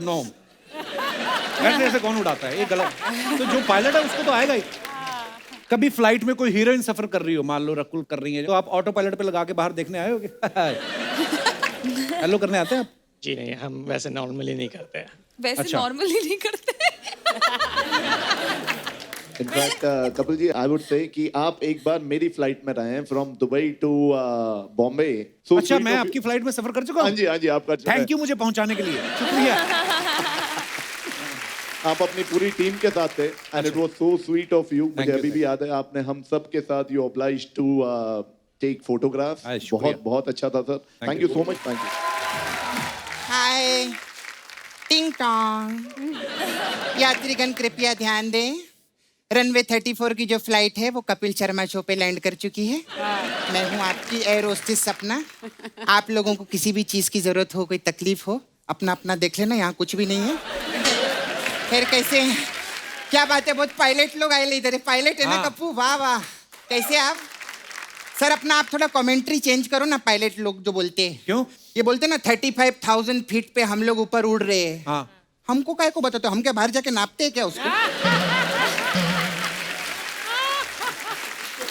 नो ऐसे ऐसे कौन उड़ाता है, ये गलत। तो जो पायलट है उसको तो आएगा ही। कभी फ्लाइट में कोई हीरोइन सफर कर रही हो, मान लो रकुल कर रही है, तो आप ऑटो पायलट पे लगा के बाहर देखने आए होगे? हेलो करने आते हैं आप? जी नहीं, हम वैसे नॉर्मली नहीं करते हैं। वैसे अच्छा। नॉर्मली नहीं करते। In fact Kapil ji, I would say कि आप एक बार मेरी फ्लाइट में रहे हैं फ्रॉम दुबई टू बॉम्बे। अच्छा, मैं आपकी फ्लाइट में सफर कर चुका हूँ? हाँ जी, आपका थैंक यू मुझे पहुंचाने के लिए, शुक्रिया। आप अपनी पूरी टीम के साथ थे and it was so sweet of you. मुझे अभी भी याद है आपने हम सब के साथ you obliged to take photograph. बहुत बहुत अच्छा था sir, thank you so much, thank you. Hi ting tong. यात्रीगण कृपया ध्यान दें, रनवे 34 की जो फ्लाइट है वो कपिल शर्मा शो पे लैंड कर चुकी है। मैं हूँ आपकी एयर होस्टेस सपना। आप लोगों को किसी भी चीज़ की ज़रूरत हो, कोई तकलीफ हो, अपना अपना देख लेना, यहाँ कुछ भी नहीं है। फिर कैसे हैं? क्या बात है, बहुत पायलट लोग आए इधर है। पायलट है ना कप्पू? वाह वाह, कैसे आप सर? अपना आप थोड़ा कमेंट्री चेंज करो ना, पायलट लोग जो बोलते हैं। क्यों? ये बोलते हैं ना 35,000 फीट पे हम लोग ऊपर उड़ रहे हैं। हाँ। हमको काय को बताते हो? हम क्या बाहर जाके नापते हैं क्या उसको?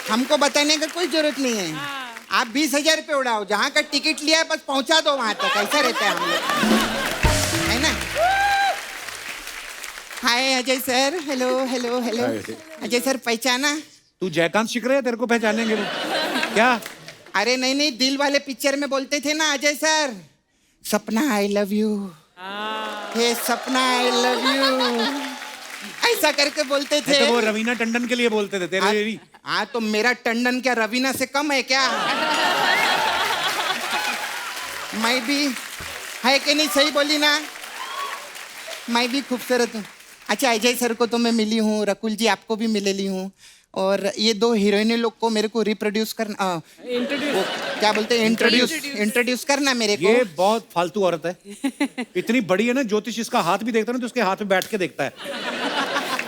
हमको बताने का कोई जरूरत नहीं है। आप 20,000 पे उड़ाओ, जहाँ का टिकट लिया है बस पहुंचा दो वहां तक। ऐसा रहता है हम लोग, है ना? Hi Ajay sir, hello hello hello. Ajay sir पहचाना? तू जयकांत शिकरे है, तेरे को पहचानेंगे वो क्या? अरे नहीं नहीं, दिल वाले पिक्चर में बोलते थे ना अजय सर, सपना आई लव यू, हे सपना आई लव यू, ऐसा करके बोलते थे। तो वो रवीना टंडन के लिए बोलते थे, तेरे लिए नहीं। हाँ, तो मेरा टंडन क्या रवीना से कम है क्या? मैं भी है कि नहीं, सही बोली ना? मैं भी खूबसूरत हूँ। अच्छा, अजय सर को तो मैं मिली हूँ, रकुल जी आपको भी मिलेली हूँ, और ये दो हीरोइने लोग को मेरे को रिप्रोड्यूस करना, क्या बोलते हैं, इंट्रोड्यूस करना मेरे को। ये बहुत फालतू औरत है, इतनी बड़ी है ना, ज्योतिष इसका हाथ भी देखता है ना तो उसके हाथ में बैठ के देखता है,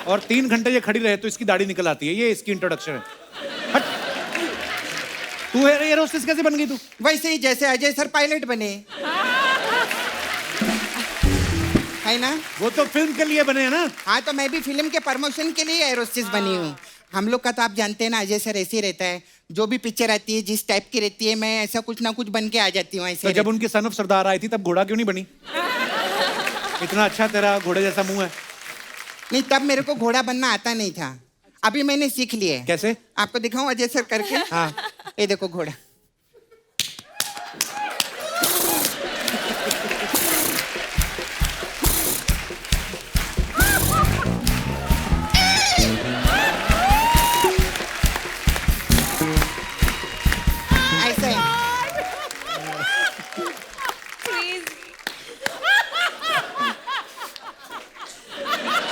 और 3 घंटे ये खड़ी रहे तो इसकी दाढ़ी निकल आती है। ये इसकी इंट्रोडक्शन है। हट, तू एयर होस्टेस कैसे बन गई तू? वैसे ही जैसे अजय सर पायलट बने, है ना? वो तो फिल्म के लिए बने हैं ना। हाँ, तो मैं भी फिल्म के प्रमोशन के लिए एयर होस्टेस बनी हूँ। हम लोग का तो आप जानते हैं ना, अजय सर ऐसे ही रहता है, जो भी पिक्चर आती है जिस टाइप की रहती है, मैं ऐसा कुछ ना कुछ बन के आ जाती हूँ। ऐसे तो जब उनकी सन ऑफ सरदार आई थी तब घोड़ा क्यों नहीं बनी? इतना अच्छा तेरा घोड़े जैसा मुंह है। नहीं, तब मेरे को घोड़ा बनना आता नहीं था, अभी मैंने सीख लिया है। कैसे? आपको दिखाऊं अजय सर करके? हाँ, ये देखो घोड़ा। ऐसा है।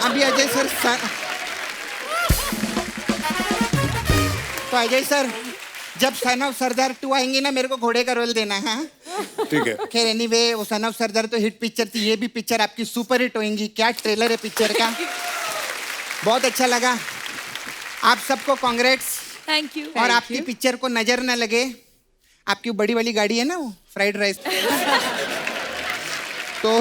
अभी अजय सर तो अजय सर जब सन ऑफ सरदार 2 आएंगी ना, मेरे को घोड़े का रोल देना है। ठीक है। खैर एनीवे, वो सन ऑफ सरदार तो हिट पिक्चर थी, ये भी पिक्चर आपकी सुपर हिट होगी। क्या ट्रेलर है पिक्चर का, बहुत अच्छा लगा। आप सबको कांग्रेट्स। Thank you. और आपकी पिक्चर को नजर न लगे, आपकी बड़ी वाली गाड़ी है ना, वो फ्राइड राइस, तो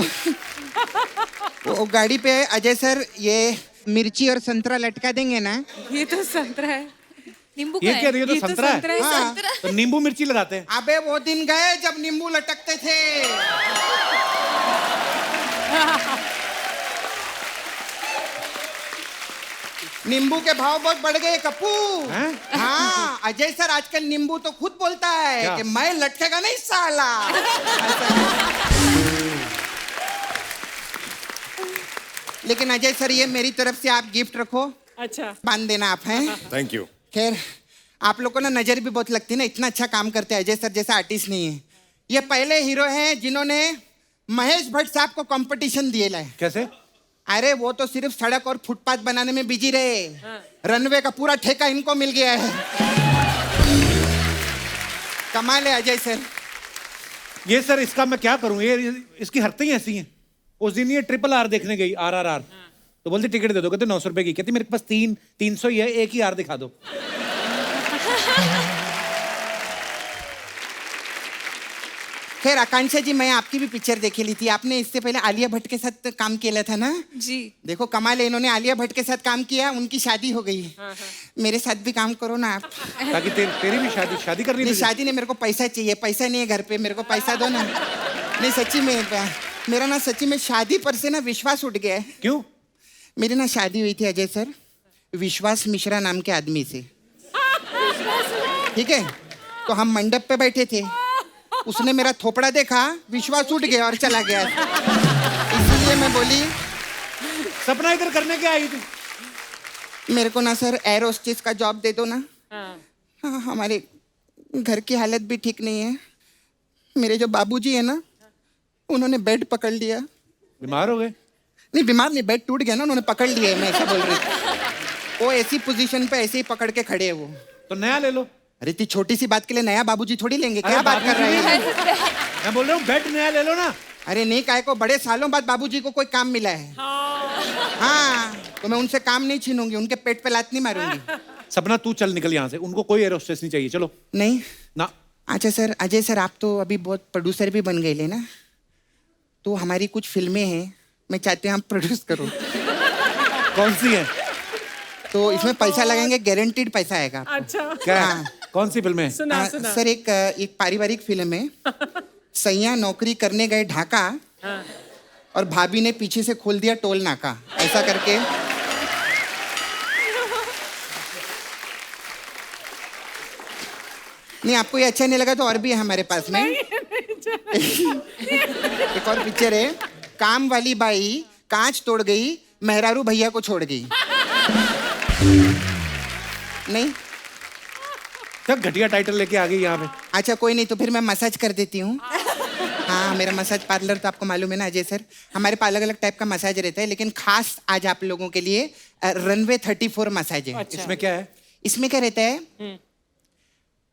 वो गाड़ी पे अजय सर ये मिर्ची और संतरा लटका देंगे ना। ये तो संतरा है। नींबू ये का क्या? है? ये तो संतरा है। हाँ। तो नींबू मिर्ची लगाते हैं। अबे वो दिन गए जब नींबू लटकते थे। नींबू के भाव बहुत बढ़ गए कप्पू। हाँ, अजय सर आजकल नींबू तो खुद बोलता है क्या? कि मैं लटकेगा नहीं साला। लेकिन अजय सर ये मेरी तरफ से आप गिफ्ट रखो, अच्छा बांध देना आप हैं। Thank you. खैर आप लोग को ना नजर भी बहुत लगती है ना, इतना अच्छा काम करते हैं। अजय सर जैसा आर्टिस्ट नहीं है। ये पहले हीरो हैं जिन्होंने महेश भट्ट साहब को कंपटीशन दिए लाए। कैसे? अरे वो तो सिर्फ सड़क और फुटपाथ बनाने में बिजी रहे, रनवे का पूरा ठेका इनको मिल गया है। कमाल है अजय सर। ये सर इसका मैं क्या करूं, ये इसकी हरकतें ही ऐसी हैं। उस दिन ये RRR देखने गई, RRR, तो बोलती टिकट दे दो, कहते 900 रुपए की, कहती मेरे पास 300 ही है, एक ही आर दिखा दो। खैर आकांक्षा जी, मैं आपकी भी पिक्चर देखी ली थी। आपने इससे पहले आलिया भट्ट के साथ काम किया था ना? जी। देखो कमाल है, इन्होंने आलिया भट्ट के साथ काम किया, उनकी शादी हो गई। मेरे साथ भी काम करो ना आप। ताकि तेरी भी शादी करनी नहीं, तुझे? शादी नहीं, मेरे को पैसा चाहिए। पैसा नहीं है घर पे, मेरे को पैसा दो ना। नहीं सच्ची में, मेरा ना सच्ची में शादी पर से ना विश्वास उठ गया है। क्यों? मेरी ना शादी हुई थी अजय सर, विश्वास मिश्रा नाम के आदमी से। ठीक है, तो हम मंडप पे बैठे थे, उसने मेरा थोपड़ा देखा, विश्वास उठ गया और चला गया। इसलिए मैं बोली सपना इधर करने के आई थी? मेरे को ना सर एयर होस्टेस का जॉब दे दो ना। हाँ, हमारे घर की हालत भी ठीक नहीं है। मेरे जो बाबूजी है ना, उन्होंने बेड पकड़ लिया। बीमार हो गए? नहीं बीमार नहीं, बेड टूट गया ना, उन्होंने पकड़ लिया है, मैं ऐसा बोल रही थी। वो ऐसी पोजीशन पे ऐसे ही पकड़ के खड़े है वो। तो नया ले लो। अरे इतनी छोटी सी बात के लिए नया बाबूजी थोड़ी लेंगे, क्या बात कर रहे हैं? मैं बोल रहा हूँ बेड नया ले लो ना। अरे नहीं, काहे को, बड़े सालों बाद बाबूजी को कोई काम मिला है। हाँ, तो मैं उनसे काम नहीं छीनूंगी, उनके पेट पे लात नहीं मारूंगी। सपना तू चल निकल यहाँ से, उनको कोई एयर होस्टेस नहीं चाहिए। चलो। नहीं ना। अच्छा सर, अजय सर आप तो अभी बहुत प्रोड्यूसर भी बन गए ले ना, तो हमारी कुछ फिल्में हैं, मैं चाहती हूँ आप प्रोड्यूस करो। कौन सी है? तो इसमें पैसा लगाएंगे, गारंटीड पैसा आएगा। अच्छा क्या? हाँ। कौन सी फिल्म है? सुना। सर एक पारिवारिक फिल्म है। सैया नौकरी करने गए ढाका, और भाभी ने पीछे से खोल दिया टोल नाका, ऐसा करके। नहीं आपको ये अच्छा नहीं लगा तो और भी है हमारे पास में। एक और पिक्चर है, काम वाली बाई कांच तोड़ गई, मेहरारू भैया को छोड़ गई। नहीं क्या घटिया टाइटल लेके आ गई यहाँ पे। अच्छा कोई नहीं, तो फिर मैं मसाज कर देती हूँ। हाँ, मेरा मसाज पार्लर तो आपको मालूम है ना अजय सर, हमारे पास अलग अलग टाइप का मसाज रहता है, लेकिन खास आज आप लोगों के लिए रनवे 34 मसाज है। अच्छा। इसमें क्या है? इसमें क्या रहता है,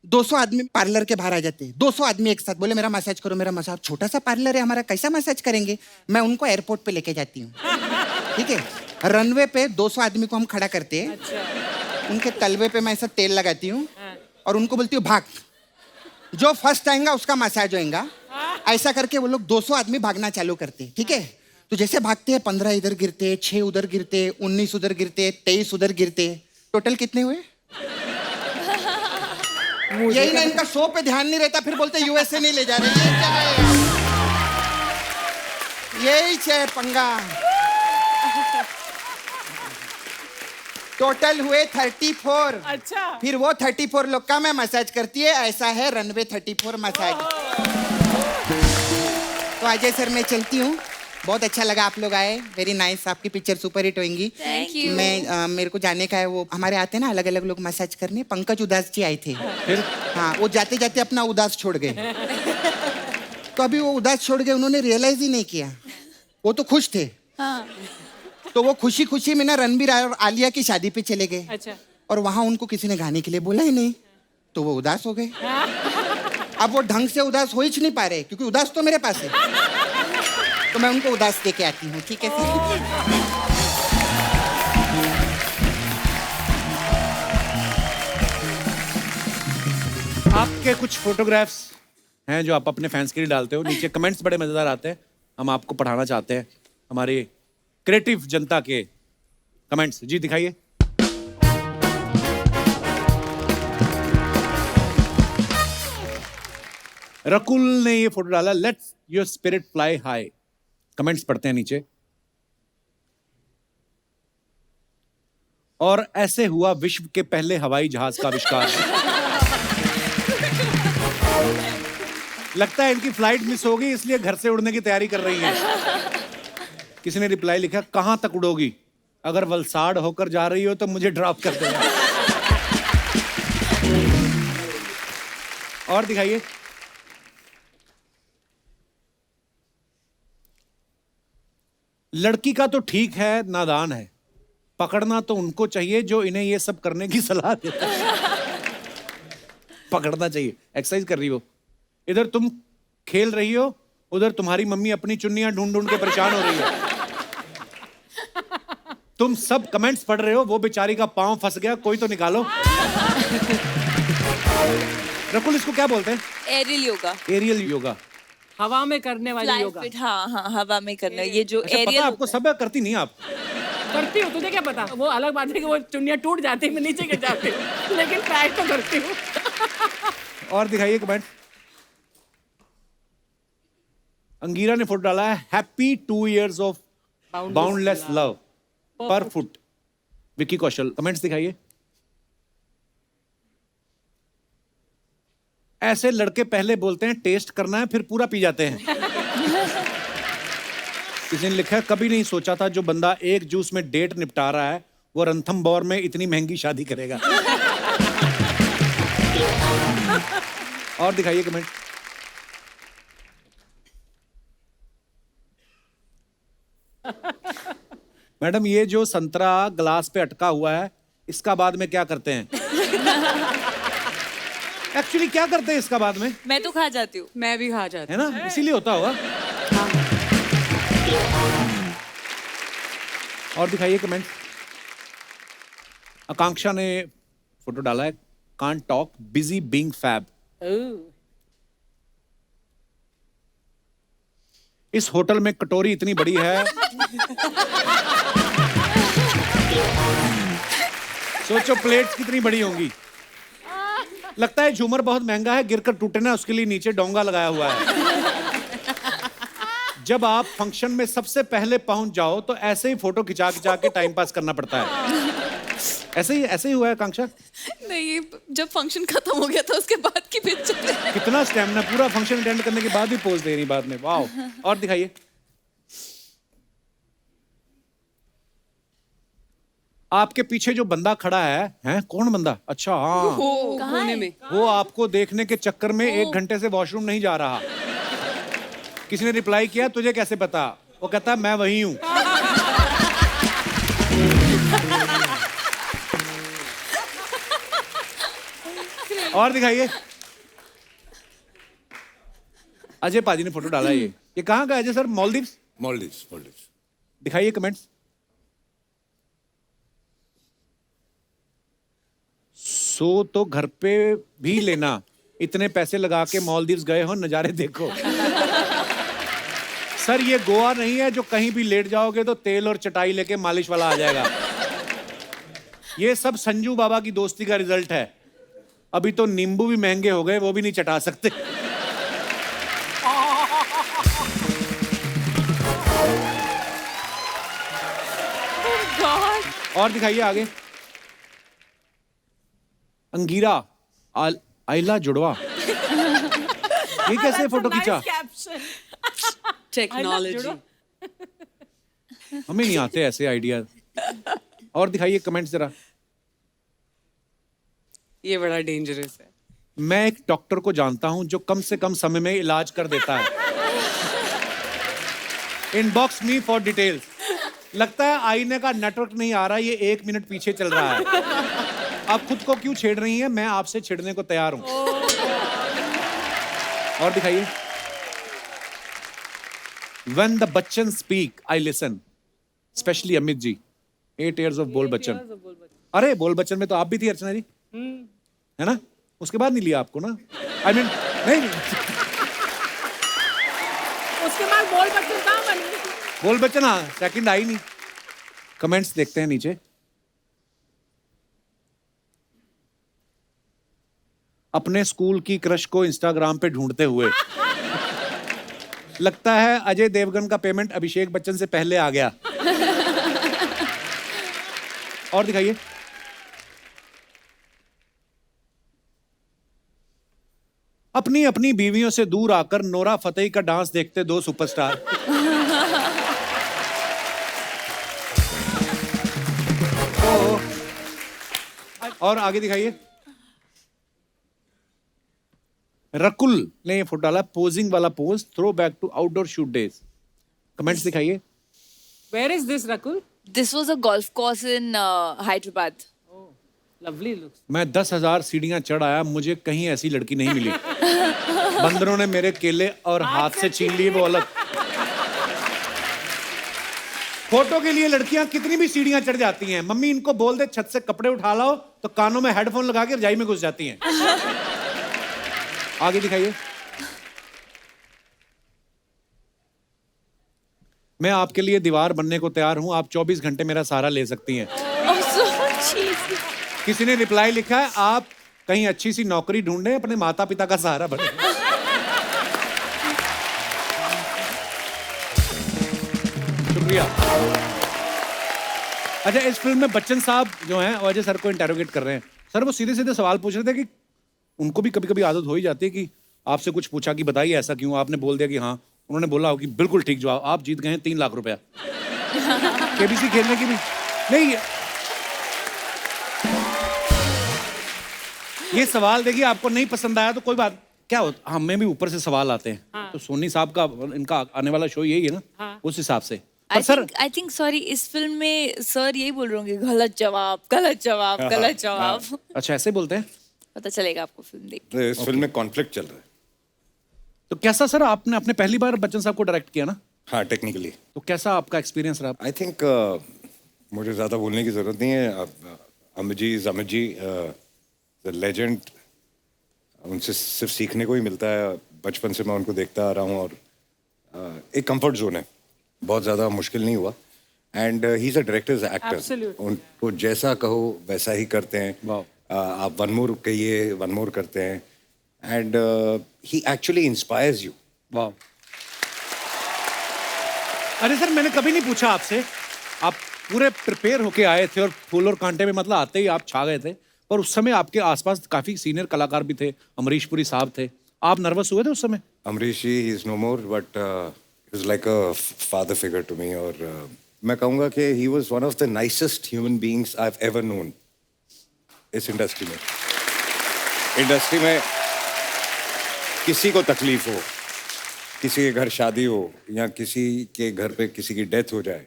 200 आदमी पार्लर के बाहर आ जाते हैं, 200 आदमी एक साथ बोले मेरा मसाज करो, मेरा मसाज। छोटा सा पार्लर है हमारा, कैसा मसाज करेंगे? मैं उनको एयरपोर्ट पे लेके जाती हूँ। ठीक है, रनवे पे 200 आदमी को हम खड़ा करते हैं। अच्छा। उनके तलवे पे मैं ऐसा तेल लगाती हूँ और उनको बोलती हूँ भाग, जो फर्स्ट आएगा उसका मसाज होएगा। ऐसा करके वो लोग 200 आदमी भागना चालू करते हैं। ठीक है, तो जैसे भागते हैं 15 इधर गिरते, 6 उधर गिरते, 19 उधर गिरते, 23 उधर गिरते। टोटल कितने हुए? यही ना, इनका शो पे ध्यान नहीं रहता, फिर बोलते यूएसए नहीं ले जा रहे। ये क्या है? यही है पंगा। टोटल हुए 34। अच्छा। फिर वो 34 लोग का मैं मसाज करती है। ऐसा है रनवे 34 मसाज। तो अजय सर मैं चलती हूँ, बहुत अच्छा लगा आप लोग आए, वेरी नाइस। आपकी पिक्चर सुपर हिट होंगी। Thank you. मैं मेरे को जाने का है, वो हमारे आते हैं ना अलग अलग लोग मसाज करने, पंकज उदास जी आए थे। फिर? हाँ, वो जाते जाते अपना उदास छोड़ गए। तो अभी वो उदास छोड़ गए, उन्होंने रियलाइज ही नहीं किया, वो तो खुश थे। हाँ। तो वो खुशी खुशी में ना रणबीर और आलिया की शादी पे चले गए। अच्छा। और वहां उनको किसी ने गाने के लिए बोला ही नहीं, तो वो उदास हो गए। अब वो ढंग से उदास हो ही नहीं पा रहे, क्योंकि उदास तो मेरे पास है। तो मैं उनको उदास दे के आती हूँ। ठीक है सर। आपके कुछ फोटोग्राफ्स हैं जो आप अपने फैंस के लिए डालते हो, नीचे कमेंट्स बड़े मजेदार आते हैं, हम आपको पढ़ाना चाहते हैं हमारे क्रिएटिव जनता के कमेंट्स। जी दिखाइए। रकुल ने ये फोटो डाला, let's your spirit fly high. Comments पढ़ते हैं नीचे। और ऐसे हुआ विश्व के पहले हवाई जहाज का आविष्कार। लगता है इनकी फ्लाइट मिस हो गई, इसलिए घर से उड़ने की तैयारी कर रही है। किसी ने रिप्लाई लिखा, कहाँ तक उड़ोगी? अगर वलसाड़ होकर जा रही हो तो मुझे ड्रॉप कर देना। और दिखाइए। लड़की का तो ठीक है, नादान है, पकड़ना तो उनको चाहिए जो इन्हें ये सब करने की सलाह देता है। पकड़ना चाहिए। एक्सरसाइज कर रही हो, इधर तुम खेल रही हो, उधर तुम्हारी मम्मी अपनी चुन्नियां ढूंढ ढूंढ के परेशान हो रही है। तुम सब कमेंट्स पढ़ रहे हो, वो बेचारी का पांव फंस गया, कोई तो निकालो। रकुल, इसको क्या बोलते हैं? एरियल योगा। एरियल योगा। हवा में करने वाली योगा। हाँ हाँ, हवा में करना, ये जो अच्छा, एरियल पता आपको सब है, करती नहीं आप? करती हूँ, तुझे क्या पता? वो अलग बात है कि वो चुन्नियां टूट जाती है, मैं नीचे गिर जाती हूँ, लेकिन ट्राई तो करती हूँ। और दिखाइए कमेंट। अंगीरा ने फोटो डाला है, happy 2 years of boundless love पर फुट। विकी कौशल, कमेंट्स दिखाइए। ऐसे लड़के पहले बोलते हैं टेस्ट करना है, फिर पूरा पी जाते हैं। किसी ने लिखा है, कभी नहीं सोचा था जो बंदा एक जूस में डेट निपटा रहा है वो रणथंभौर में इतनी महंगी शादी करेगा। और दिखाइए कमेंट। मैडम, ये जो संतरा ग्लास पे अटका हुआ है, इसका बाद में क्या करते हैं? एक्चुअली क्या करते हैं इसका बाद में? मैं तो खा जाती हूँ। मैं भी खा जाती है ना, इसीलिए होता होगा। और दिखाइए कमेंट। आकांक्षा ने फोटो डाला है, can't talk, busy being fab. इस होटल में कटोरी इतनी बड़ी है, सोचो प्लेट्स कितनी बड़ी होंगी। लगता है झूमर बहुत महंगा है, गिरकर टूटे ना उसके लिए नीचे डोंगा लगाया हुआ है। जब आप फंक्शन में सबसे पहले पहुंच जाओ तो ऐसे ही फोटो खिंचा खिंचा के टाइम पास करना पड़ता है। ऐसे ही हुआ है आकांक्षा? नहीं, जब फंक्शन खत्म हो गया था उसके बाद की पिक्चर। कितना स्टैमिना, पूरा फंक्शन अटेंड करने के बाद भी पोज दे रही बाद में। वाओ। और दिखाइए। आपके पीछे जो बंदा खड़ा है कौन बंदा? अच्छा, हाँ, कोने में। वो आपको देखने के चक्कर में 1 घंटे से वॉशरूम नहीं जा रहा। किसी ने रिप्लाई किया, तुझे कैसे पता? वो कहता मैं वही हूं। और दिखाइए। अजय पाजी ने फोटो डाला है। ये कहाँ का है अजय सर? मालदीव्स। मॉलडीव्स। दिखाइए कमेंट्स। सो तो घर पे भी लेना, इतने पैसे लगा के मालदीव्स गए हो, नजारे देखो। सर, ये गोवा नहीं है जो कहीं भी लेट जाओगे तो तेल और चटाई लेके मालिश वाला आ जाएगा। ये सब संजू बाबा की दोस्ती का रिजल्ट है। अभी तो नींबू भी महंगे हो गए, वो भी नहीं चटा सकते। और दिखाइए आगे। अंगीरा, आइला जुड़वा। ये कैसे फोटो खींचा? टेक्नोलॉजी। हमें नहीं आते ऐसे आइडिया। और दिखाइए कमेंट्स जरा। ये बड़ा डेंजरस है। मैं एक डॉक्टर को जानता हूं जो कम से कम समय में इलाज कर देता है। Inbox me for details. लगता है आईने का नेटवर्क नहीं आ रहा, ये 1 मिनट पीछे चल रहा है। आप खुद को क्यों छेड़ रही हैं? मैं आपसे छेड़ने को तैयार हूं। और दिखाइए। When the Bachchan speak, I listen. Especially Amit ji. 8 years of बोल बच्चन। अरे बोल बच्चन में तो आप भी थी अर्चना जी, है ना? उसके बाद नहीं लिया आपको ना? I mean, नहीं। उसके बाद बोल बच्चन कहाँ बनी? बोल बच्चन, हाँ, सेकंड आई नहीं। कमेंट्स देखते हैं नीचे। अपने स्कूल की क्रश को इंस्टाग्राम पे ढूंढते हुए। लगता है अजय देवगन का पेमेंट अभिषेक बच्चन से पहले आ गया। और दिखाइए। अपनी अपनी बीवियों से दूर आकर नोरा फतेही का डांस देखते 2 सुपरस्टार। और आगे दिखाइए। रकुल ने ये फोटो डाला, पोजिंग वाला pose, throwback to outdoor shoot days. Comments दिखाइए। Where is this, Rakul? This was a golf course in Hyderabad. Lovely looks. मैं 10,000 सीढ़ियां चढ़ आया, मुझे कहीं ऐसी लड़की नहीं मिली। बंदरों ने मेरे केले और हाथ से छीन लिए, वो अलग। फोटो के लिए लड़कियां कितनी भी सीढ़ियां चढ़ जाती हैं, मम्मी इनको बोल दे छत से कपड़े उठा लाओ तो कानों में हेडफोन लगा के रजाई में घुस जाती हैं। आगे दिखाइए। मैं आपके लिए दीवार बनने को तैयार हूं, आप 24 घंटे मेरा सहारा ले सकती हैं। Oh, so cheesy. किसी ने रिप्लाई लिखा है, आप कहीं अच्छी सी नौकरी ढूंढें, अपने माता पिता का सहारा बने। शुक्रिया। अच्छा, इस फिल्म में बच्चन साहब जो हैं अजय सर को इंटेरोगेट कर रहे हैं। सर वो सीधे सीधे सवाल पूछ रहे थे कि उनको भी कभी कभी आदत हो ही जाती है कि आपसे कुछ पूछा कि बताइए ऐसा क्यों, आपने बोल दिया कि हाँ, उन्होंने बोला हो कि बिल्कुल ठीक जवाब, आप जीत गए हैं 3 लाख रुपया। केबीसी खेलने की भी नहीं। ये सवाल देखिए, आपको नहीं पसंद आया तो कोई बात, क्या होता, हमें भी ऊपर से सवाल आते हैं। हाँ। तो सोनी साहब का इनका आने वाला शो यही है ना। हाँ। उस हिसाब से। I think sorry, इस फिल्म में सर यही बोल रहे होंगे, गलत जवाब, गलत जवाब, गलत जवाब। अच्छा, ऐसे बोलते हैं। पता चलेगा आपको फिल्म देख के। तो इस फिल्म में कॉन्फ्लिक्ट चल रहा है। तो कैसा सर, आपने अपने पहली बार बच्चन साहब को डायरेक्ट किया ना? हाँ, टेक्निकली। तो कैसा आपका एक्सपीरियंस रहा? आई थिंक मुझे ज़्यादा बोलने की ज़रूरत नहीं है। अमित जी द लेजेंड, उनसे सिर्फ सीखने को ही मिलता है। बचपन से मैं उनको देखता आ रहा हूँ और एक कंफर्ट जोन है, बहुत ज़्यादा मुश्किल नहीं हुआ। And he is a director, actor. Absolutely. उनको जैसा कहो वैसा ही करते हैं। आप वन मोर कहिए, वन मोर करते हैं। And he actually inspires you. वाह। अरे सर, मैंने कभी नहीं पूछा आपसे, आप पूरे प्रिपेयर होके आए थे और फूल और कांटे में मतलब आते ही आप छा गए थे, पर उस समय आपके आसपास काफी सीनियर कलाकार भी थे, अमरीश पुरी साहब थे, आप नर्वस हुए थे उस समय? Amrish ji is no more, but is like a father figure to me. और मैं कहूँगा कि he was one of the nicest human beings I have ever known इस इंडस्ट्री में। इंडस्ट्री में किसी को तकलीफ हो, किसी के घर शादी हो या किसी के घर पे किसी की डेथ हो जाए,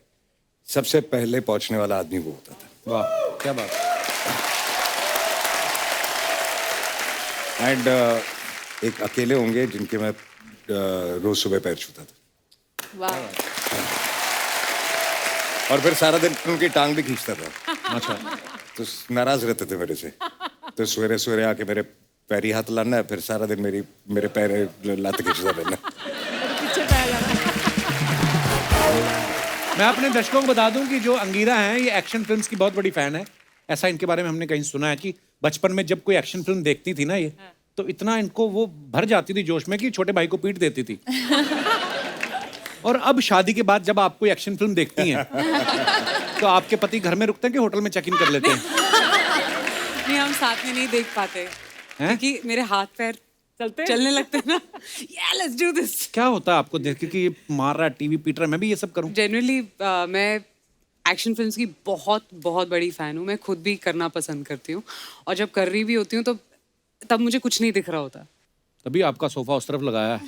सबसे पहले पहुंचने वाला आदमी वो होता था। वाह, क्या बात। एंड एक अकेले होंगे जिनके मैं रोज सुबह पैर छूता था। वाह। और फिर सारा दिन उनकी टांग भी खींचता था। अच्छा। तो नाराज रहते थे मेरे से। तो सवेरे सवेरे आके मेरे पैरी हाथ लाना है, फिर सारा दिन मेरे पैर लात खींचता रहना। मैं अपने दर्शकों को बता दूं कि जो अंगीरा हैं ये एक्शन फिल्म्स की बहुत बड़ी फैन है। ऐसा इनके बारे में हमने कहीं सुना है कि बचपन में जब कोई एक्शन फिल्म देखती थी ना ये, तो इतना इनको वो भर जाती थी जोश में कि छोटे भाई को पीट देती थी। और अब शादी के बाद जब आप कोई एक्शन फिल्म देखती हैं तो आपके पति घर में रुकते हैं कि होटल में चेक इन कर लेते हैं? नहीं, हम साथ में नहीं देख पाते हैं? क्योंकि मेरे हाथ पैर चलने लगते हैं ना। Yeah, let's do this. क्या होता है आपको देख के कि ये मार रहा है, टीवी पीट रहा है, मैं भी ये सब करूं? जनरली मैं एक्शन फिल्म्स की बहुत बहुत बड़ी फ़ैन हूँ। मैं खुद भी करना पसंद करती हूँ, और जब कर रही भी होती हूँ तो तब मुझे कुछ नहीं दिख रहा होता। तभी आपका सोफा उस तरफ लगाया है।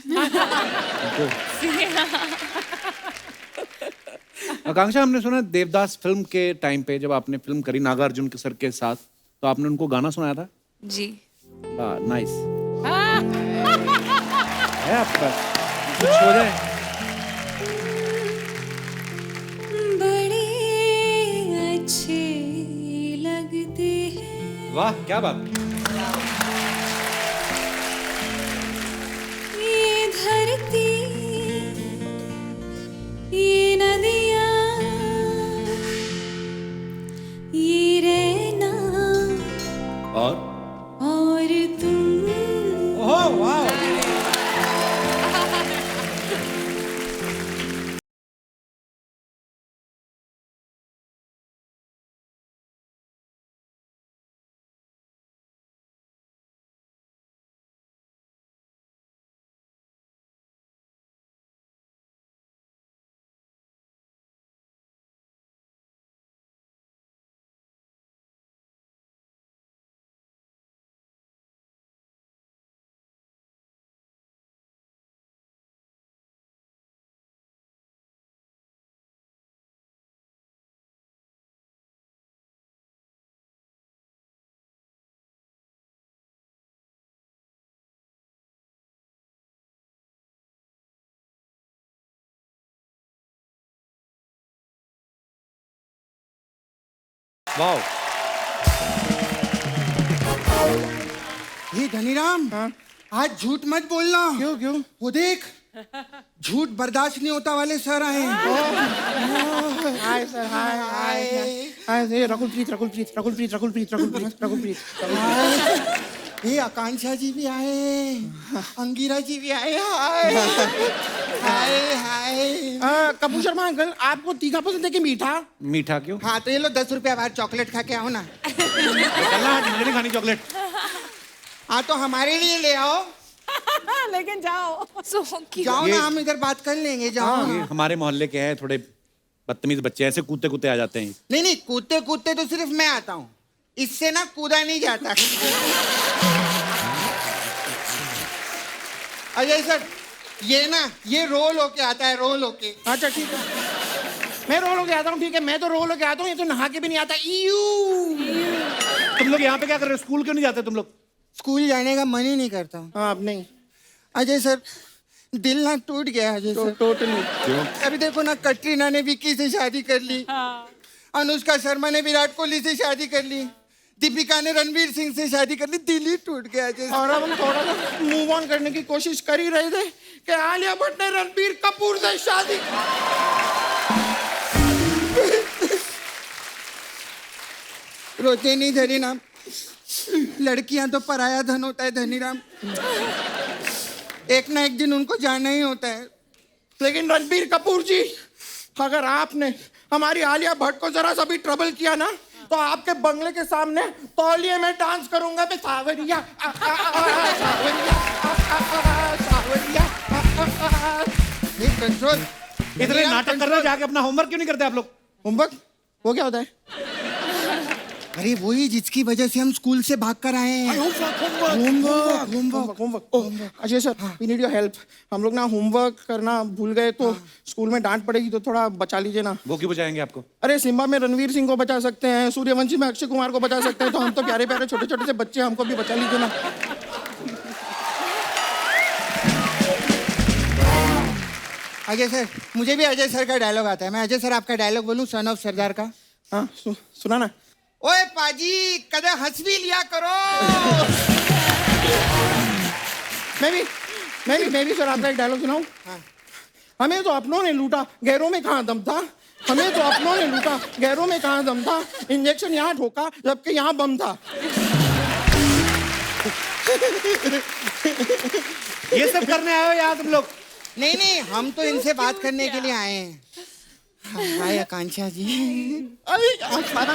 आकांक्षा, हमने सुना देवदास फिल्म के टाइम पे जब आपने फिल्म करी नागार्जुन के सर के साथ, तो आपने उनको गाना सुनाया था? जी। नाइस है आपका, कुछ हो जाए। बड़े अच्छे लगते हैं वाह, क्या बात। ये धरती, ये नदियाँ, ये रहना और तुम। ओह वाह। वाओ। हे धनीराम, आज झूठ मत बोलना। क्यों? वो देख, झूठ बर्दाश्त नहीं होता वाले सर आए हैं। हाय सर, हाय रकुलप्रीत। ये आकांक्षा जी भी आए, अंगिरा जी भी आए। हाय। कपूर शर्मा अंकल, आपको तीखा पसंद है कि मीठा? मीठा क्यों? हाँ तो ये लो 10 रुपया बाहर चॉकलेट खा के आओ ना। चलना, मुझे नहीं खानी चॉकलेट। हाँ तो हमारे लिए ले आओ। लेकिन जाओ। So cute. जाओ ना, हम इधर बात कर लेंगे। जाओ ये ना। हमारे मोहल्ले के हैं, थोड़े बदतमीज बच्चे, ऐसे कूदते आ जाते हैं। नहीं, कूदते तो सिर्फ मैं आता हूँ, इससे ना कूदा नहीं जाता। अजय सर, ये रोल होके आता है, रोल होके। अच्छा ठीक है, मैं रोल होके आता हूँ। ठीक है, मैं तो रोल होके आता हूँ, ये तो नहा के भी नहीं आता। तुम लोग यहाँ पे क्या कर रहे हो? स्कूल क्यों नहीं जाते तुम लोग? स्कूल जाने का मन ही नहीं करता। हाँ, अब नहीं। अजय सर, दिल ना टूट गया अजय सर। टोटली। क्यों? अभी देखो ना, कटरीना ने विक्की से शादी कर ली, अनुष्का शर्मा ने विराट कोहली से शादी कर ली, दीपिका ने रणवीर सिंह से शादी कर ली। दिल ही टूट गया अजय सर। और अब हम थोड़ा सा मूव ऑन करने की कोशिश कर ही रहे थे कि आलिया भट्ट ने रणबीर कपूर से शादी। रोते नहीं धनीराम, लड़कियां तो पराया धन होता है धनीराम, एक ना एक दिन उनको जाना ही होता है। लेकिन रणबीर कपूर जी, अगर आपने हमारी आलिया भट्ट को जरा सा भी ट्रबल किया ना, तो आपके बंगले के सामने तौलिए में डांस करूंगा मैं। सावरिया कंट्रोल। इतने नाटक कर रहे हो, जाके अपना होमवर्क क्यों नहीं करते आप लोग? होमवर्क वो क्या होता है? अरे वही जिसकी वजह से हम स्कूल से भाग कर आए हैं। Homework. Ajay sir, we need your help. हम लोग ना होमवर्क करना भूल गए, तो स्कूल में डांट पड़ेगी, तो थोड़ा बचा लीजिए ना। वो क्यों बचाएंगे आपको? अरे सिम्बा में रणवीर सिंह को बचा सकते हैं, सूर्यवंशी में अक्षय कुमार को बचा सकते हैं, तो हम तो प्यारे प्यारे छोटे छोटे से बच्चे, हमको भी बचा लीजिए ना। अजय सर, मुझे भी अजय सर का डायलॉग आता है। मैं अजय सर आपका डायलॉग बोलूं, सन ऑफ सरदार का। हाँ, सुना ना। ओए पाजी, कदे हंस भी लिया करो। मैं भी सर आपका एक डायलॉग सुनाऊं? हाँ। हमें तो अपनों ने लूटा, गैरों में कहाँ दम था। हमें तो अपनों ने लूटा, गैरों में कहाँ दम था। इंजेक्शन यहाँ ठोका, जबकि यहाँ बम था। ये सब करने आए हो यार तुम लोग? नहीं, हम तो इनसे बात करने के लिए आए हैं। हाय आकांक्षा जी। अरे आँख मारा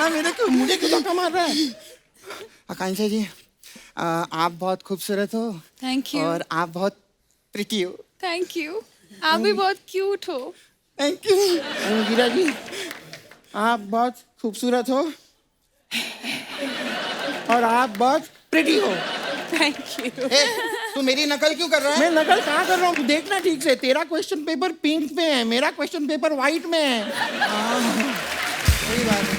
मेरे को, मुझे क्यों धक्का मार रहा है? आकांक्षा जी, आप बहुत खूबसूरत हो। Thank you. और आप बहुत प्रिटी हो। Thank you. आप भी बहुत क्यूट हो। Thank you. गिरा जी, आप बहुत खूबसूरत हो और आप बहुत प्रिटी हो। Thank you. तू मेरी नकल क्यों कर रहा है? मैं नकल कहाँ कर रहा हूँ? देखना ठीक से, तेरा क्वेश्चन पेपर पिंक में है, मेरा क्वेश्चन पेपर व्हाइट में है। सही बात है।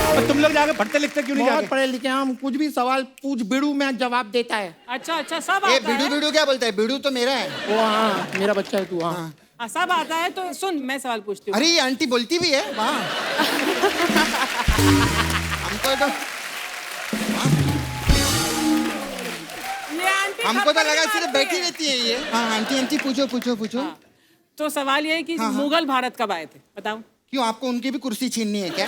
और तुम लोग जाके पढ़ते लिखते क्यों नहीं बहुत जाके? पढ़े लिखे हैं हम, कुछ भी सवाल पूछ बिड़ू में जवाब देता है। अच्छा सब ए आता है। बिडू क्या बोलता है? बिडू तो मेरा है। वो हाँ, मेरा बच्चा है तू। हाँ, हाँ, सब आता है। तो सुन, मैं सवाल पूछती हूँ। अरे ये आंटी बोलती भी है। वाह। हमको तो लगा सिर्फ बैठी रहती है ये। हाँ आंटी पूछो। तो सवाल ये है कि मुगल भारत कब आए थे, बताओ। क्यों, आपको उनकी भी कुर्सी छीननी है क्या?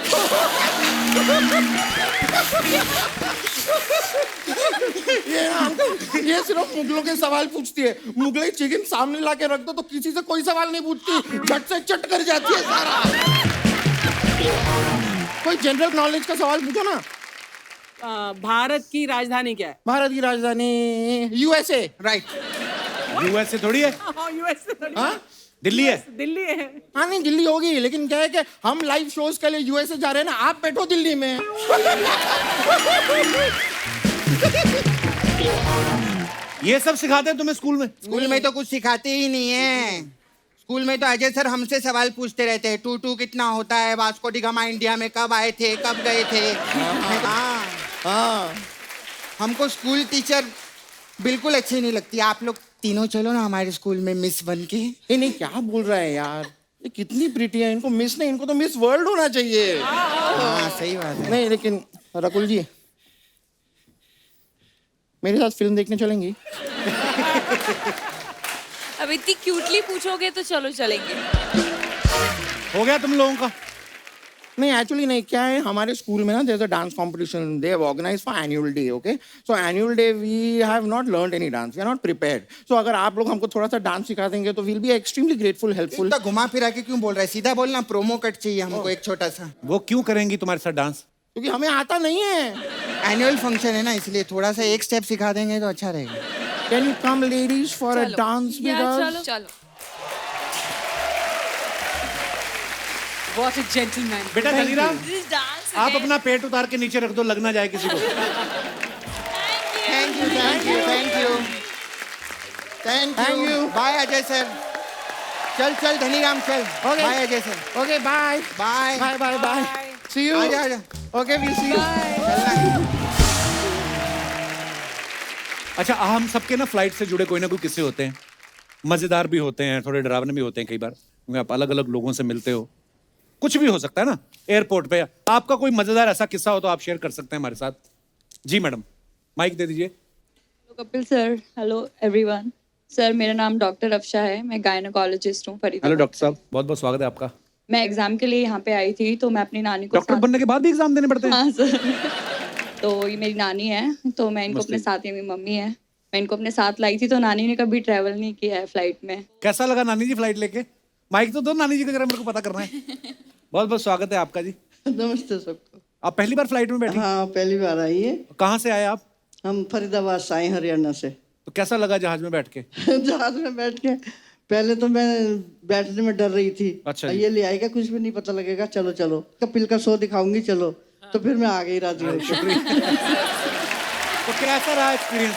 ये सिर्फ मुगलों के सवाल पूछती है। मुगलई चिकन सामने ला के रख दो तो किसी से कोई सवाल नहीं पूछती, झट से चट कर जाती है सारा। कोई जनरल नॉलेज का सवाल पूछो ना। भारत की राजधानी क्या है? भारत की राजधानी यूएसए। राइट। यूएसए थोड़ी है, यूएसए थोड़ी। हाँ, दिल्ली है। दिल्ली है। हाँ नहीं, दिल्ली होगी, लेकिन क्या है कि हम लाइव शोज के लिए यूएसए जा रहे हैं ना, आप बैठो दिल्ली में। ये सब सिखाते हैं तुम्हें स्कूल में? स्कूल में तो कुछ सिखाते ही नहीं है। स्कूल में तो अजय सर हमसे सवाल पूछते रहते हैं। 2-2 कितना होता है, वास्को डी गामा इंडिया में कब आए थे, कब गए थे। हाँ, हमको स्कूल टीचर बिल्कुल अच्छी नहीं लगती। आप लोग तीनों चलो ना हमारे स्कूल में मिस बन के। नहीं, क्या बोल रहा है यार? ये कितनी प्रिटी है, इनको मिस नहीं, इनको तो मिस वर्ल्ड होना चाहिए। हाँ सही बात है। नहीं लेकिन रकुल जी, मेरे साथ फिल्म देखने चलेंगी? अब इतनी क्यूटली पूछोगे तो चलो चलेंगे। हो गया तुम लोगों का? नहीं एक्चुअली नहीं, क्या है हमारे स्कूल में ना there is a dance competition, they have organised for annual day. Okay, so annual day we have not learned any dance, we are not prepared. So अगर आप लोग हमको थोड़ा सा डांस सिखा देंगे तो will be extremely grateful, helpful. इतना घुमा फिरा के क्यों बोल रहा है, सीधा बोलना। प्रोमो कट चाहिए हमको एक छोटा सा। वो क्यों करेंगी तुम्हारे साथ डांस? क्योंकि हमें आता नहीं है। एनुअल फंक्शन है ना, इसलिए थोड़ा सा एक स्टेप सिखा देंगे तो अच्छा रहेगा। Can you come ladies for a dance with us? चलो What a gentleman. बेटा धनीरा, डांस आप अपना पेट उतार के नीचे रख दो, लग ना जाए किसी को। Thank you thank you thank you thank you. Bye Ajay sir. चल चल धनीराम चल। Okay. Bye Ajay sir. Okay bye bye bye bye bye, see you. आजा आजा। Okay will see you. अच्छा, हम सबके ना फ्लाइट से जुड़े कोई ना कोई किस्से होते हैं, मजेदार भी होते हैं, थोड़े डरावने भी होते हैं कई बार, क्योंकि आप अलग अलग लोगों से मिलते हो, कुछ भी हो सकता है ना एयरपोर्ट पे। आपका कोई मजेदार ऐसा किस्सा हो तो आप शेयर कर सकते हैं हमारे साथ। जी मैडम, माइक दे दीजिए। Kapil sir, hello everyone. Sir मेरा नाम डॉक्टर अफशा है, मैं गायनोकोलॉजिस्ट हूँ फरीदाबाद। हेलो डॉक्टर साहब, बहुत बहुत स्वागत है आपका। मैं एग्जाम के लिए यहाँ पे आई थी, तो मैं अपनी नानी को डॉक्टर बनने के बाद भी एग्जाम देने पड़ते हैं? हाँ सर। तो ये मेरी नानी है, तो मैं इनको अपने साथ, ये मेरी मम्मी है, मैं इनको अपने साथ लाई थी। तो नानी ने कभी ट्रैवल नहीं किया है फ्लाइट में। कैसा लगा नानी जी फ्लाइट लेके? माइक तो दो नानी जी का, जरा मेरे को पता करना है। बहुत बहुत स्वागत है आपका जी। नमस्ते सबको। आप पहली बार फ्लाइट में बैठी? हाँ पहली बार आई है। कहाँ से आए आप? हम फरीदाबाद से आए, हरियाणा से। तो कैसा लगा जहाज में बैठ के? जहाज में बैठ के पहले तो मैं बैठने में डर रही थी। अच्छा जी। ये ले आएगा, कुछ भी नहीं पता लगेगा, चलो चलो कपिल का शो दिखाऊंगी चलो। तो फिर मैं आ गई राजी होकर। तो कैसा रहा एक्सपीरियंस?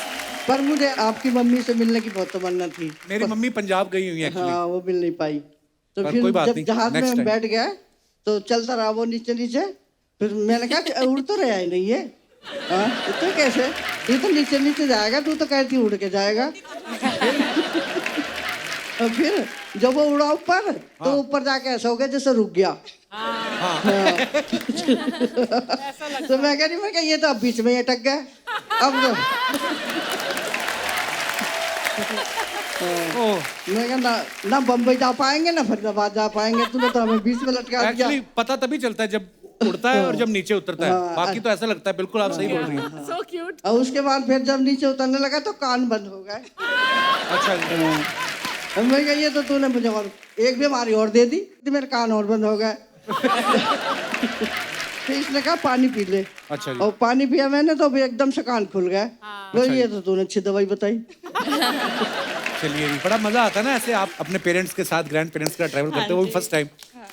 पर मुझे आपकी मम्मी से मिलने की बहुत तमन्ना थी। मेरी मम्मी पंजाब गई हुई है एक्चुअली। हाँ वो मिल नहीं पाई। तो पर फिर कोई बात जब नहीं, जहाज में next हम time। बैठ गए तो चलता रहा वो नीचे नीचे। फिर मैंने कहा उड़ तो रहा ही नहीं है। हाँ तो कैसे, ये तो नीचे नीचे जाएगा, तू तो कहती उड़ के जाएगा। और फिर जब वो उड़ा ऊपर, तो ऊपर जाके ऐसा हो गया जैसे रुक गया। हाँ। तो मैं कह रही, मैं ये तो अब बीच में ही अटक गया। अब तो मैं कहा ना बम्बई जा पाएंगे ना फरीदाबाद जा पाएंगे, तुम्हें तो हमें बीच में लटका दिया। एक्चुअली पता तभी चलता है जब उड़ता है और जब नीचे उतरता है, बाकी तो ऐसा लगता है। बिल्कुल आप सही बोल रही हैं। So cute. और उसके बाद फिर जब नीचे उतरने लगा तो कान बंद हो गए। अच्छा जी। मैं कहा ये तो तूने मुझे और एक बीमारी और दे दी, मेरे कान और बंद हो गए। फिर इसने कहा पानी पी ले। अच्छा जी। और पानी पिया मैंने तो भी एकदम से कान खुल गए। तो ये तो तूने अच्छी दवाई बताई। चलिए जी, बड़ा मजा आता है ना ऐसे आप अपने पेरेंट्स के साथ, ग्रैंड पेरेंट्स के साथ ट्रैवल करते हो, वो भी फर्स्ट टाइम।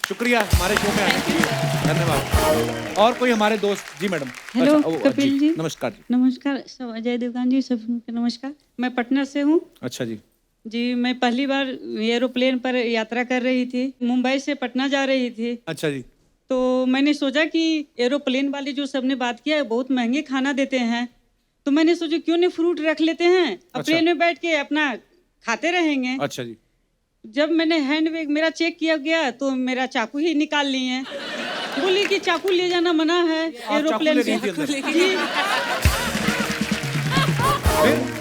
शुक्रिया हमारे शो में आने के लिए, धन्यवाद। और कोई हमारे दोस्त? जी मैडम। हेलो अच्छा, कपिल जी। नमस्कार जी। नमस्कार सब, अजय देवगन जी सबको नमस्कार। मैं पटना से हूँ अच्छा जी। जी। मैं पहली बार एरोप्लेन पर यात्रा कर रही थी, मुंबई से पटना जा रही थी। अच्छा जी। तो मैंने सोचा कि एरोप्लेन वाले जो सबने बात किया है बहुत महंगे खाना देते हैं, तो मैंने सोचा क्यों नहीं फ्रूट रख लेते हैं, अब प्लेन में बैठ के अपना खाते रहेंगे। अच्छा जी। जब मैंने हैंड बैग मेरा चेक किया गया तो मेरा चाकू ही निकाल लिए हैं। बोली कि चाकू ले जाना मना है एरोप्लेन में।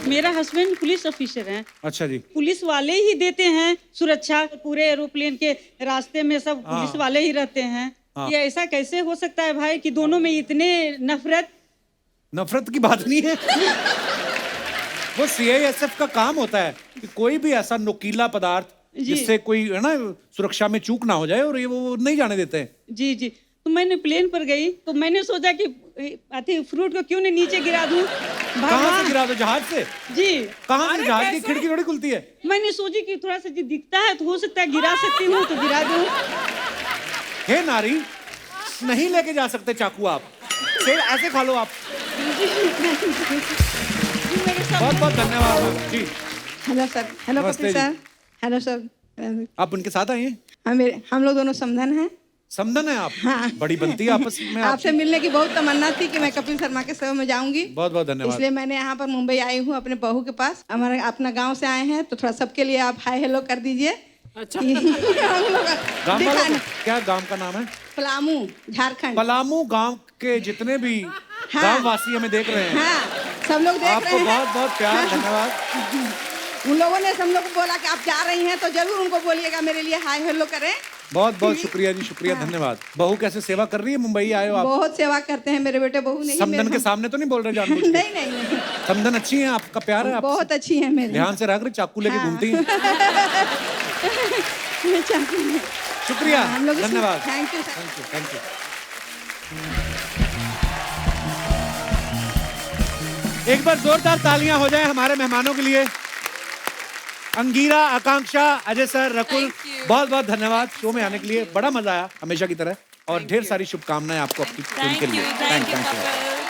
मेरा हस्बैंड पुलिस ऑफिसर हैं। अच्छा जी। पुलिस वाले ही देते हैं सुरक्षा, पूरे एरोप्लेन के रास्ते में सब पुलिस वाले ही रहते हैं। ये ऐसा कैसे हो सकता है भाई कि दोनों में इतने नफरत? नफरत की बात नहीं है। वो सीआईएसएफ का काम होता है कि कोई भी ऐसा नुकीला पदार्थ जिससे कोई है ना सुरक्षा में चूक ना हो जाए, और ये वो नहीं जाने देते हैं। जी जी। तो मैंने प्लेन पर गई तो मैंने सोचा कि फ्रूट को क्यों नहीं नीचे गिरा दूं। कहाँ से गिरा दो? जहाज से? जी। कहाँ से? जहाज की खिड़की थोड़ी खुलती है। मैंने सोची कि थोड़ा सा जो दिखता है तो हो सकता है गिरा सकती हूँ, तो गिरा दूं। हे नारी, नहीं लेके जा सकते चाकू आप, फिर ऐसे खा लो आप। बहुत बहुत धन्यवाद जी। Hello sir. हेलो नमस्ते Kapil ji. Sir. Hello sir. आप उनके साथ आए हैं? हम लोग दोनों समधन हैं। समधन है आप? हाँ। बड़ी बनती है आपस में आपसे मिलने की बहुत तमन्ना थी कि मैं कपिल शर्मा के शो में जाऊंगी। बहुत बहुत धन्यवाद। इसलिए मैंने यहाँ पर मुंबई आई हूँ अपने बहू के पास। हमारे अपना गांव से आए हैं, तो थोड़ा सबके लिए आप हाय हेलो कर दीजिए। अच्छा। हम लोग गांव वालों दिखाने को- क्या गांव का नाम है? पलामू झारखंड। पलामू गांव के जितने भी हाँ। गांव वासी हमें देख रहे हैं, हाँ, सब लोग देख आपको रहे हैं। बहुत बहुत प्यार, धन्यवाद। उन लोगों ने हम लोग को बोला कि आप जा रही हैं तो जरूर उनको बोलिएगा मेरे लिए हाय हेलो करें। बहुत बहुत शुक्रिया जी, शुक्रिया, धन्यवाद। बहू कैसे सेवा कर रही है? मुंबई आए हो आप? बहुत सेवा करते हैं मेरे बेटे, बहू नहीं समधन मेरे के सामने तो नहीं बोल रहे जानबूझ के? नहीं नहीं नहीं, समधन अच्छी है, आपका प्यार है? आप बहुत अच्छी है मेरी। ध्यान से रख रही, चाकू लेके घूमती हैं। शुक्रिया, हम लोग धन्यवाद, थैंक यू। Thank you. एक बार जोरदार तालियां हो जाए हमारे मेहमानों के लिए। अंगीरा, आकांक्षा, अजय सर, रकुल, बहुत बहुत धन्यवाद शो में आने के लिए। बड़ा मजा आया हमेशा की तरह, और ढेर सारी शुभकामनाएं आपको आपकी फिल्म के लिए। Thank you.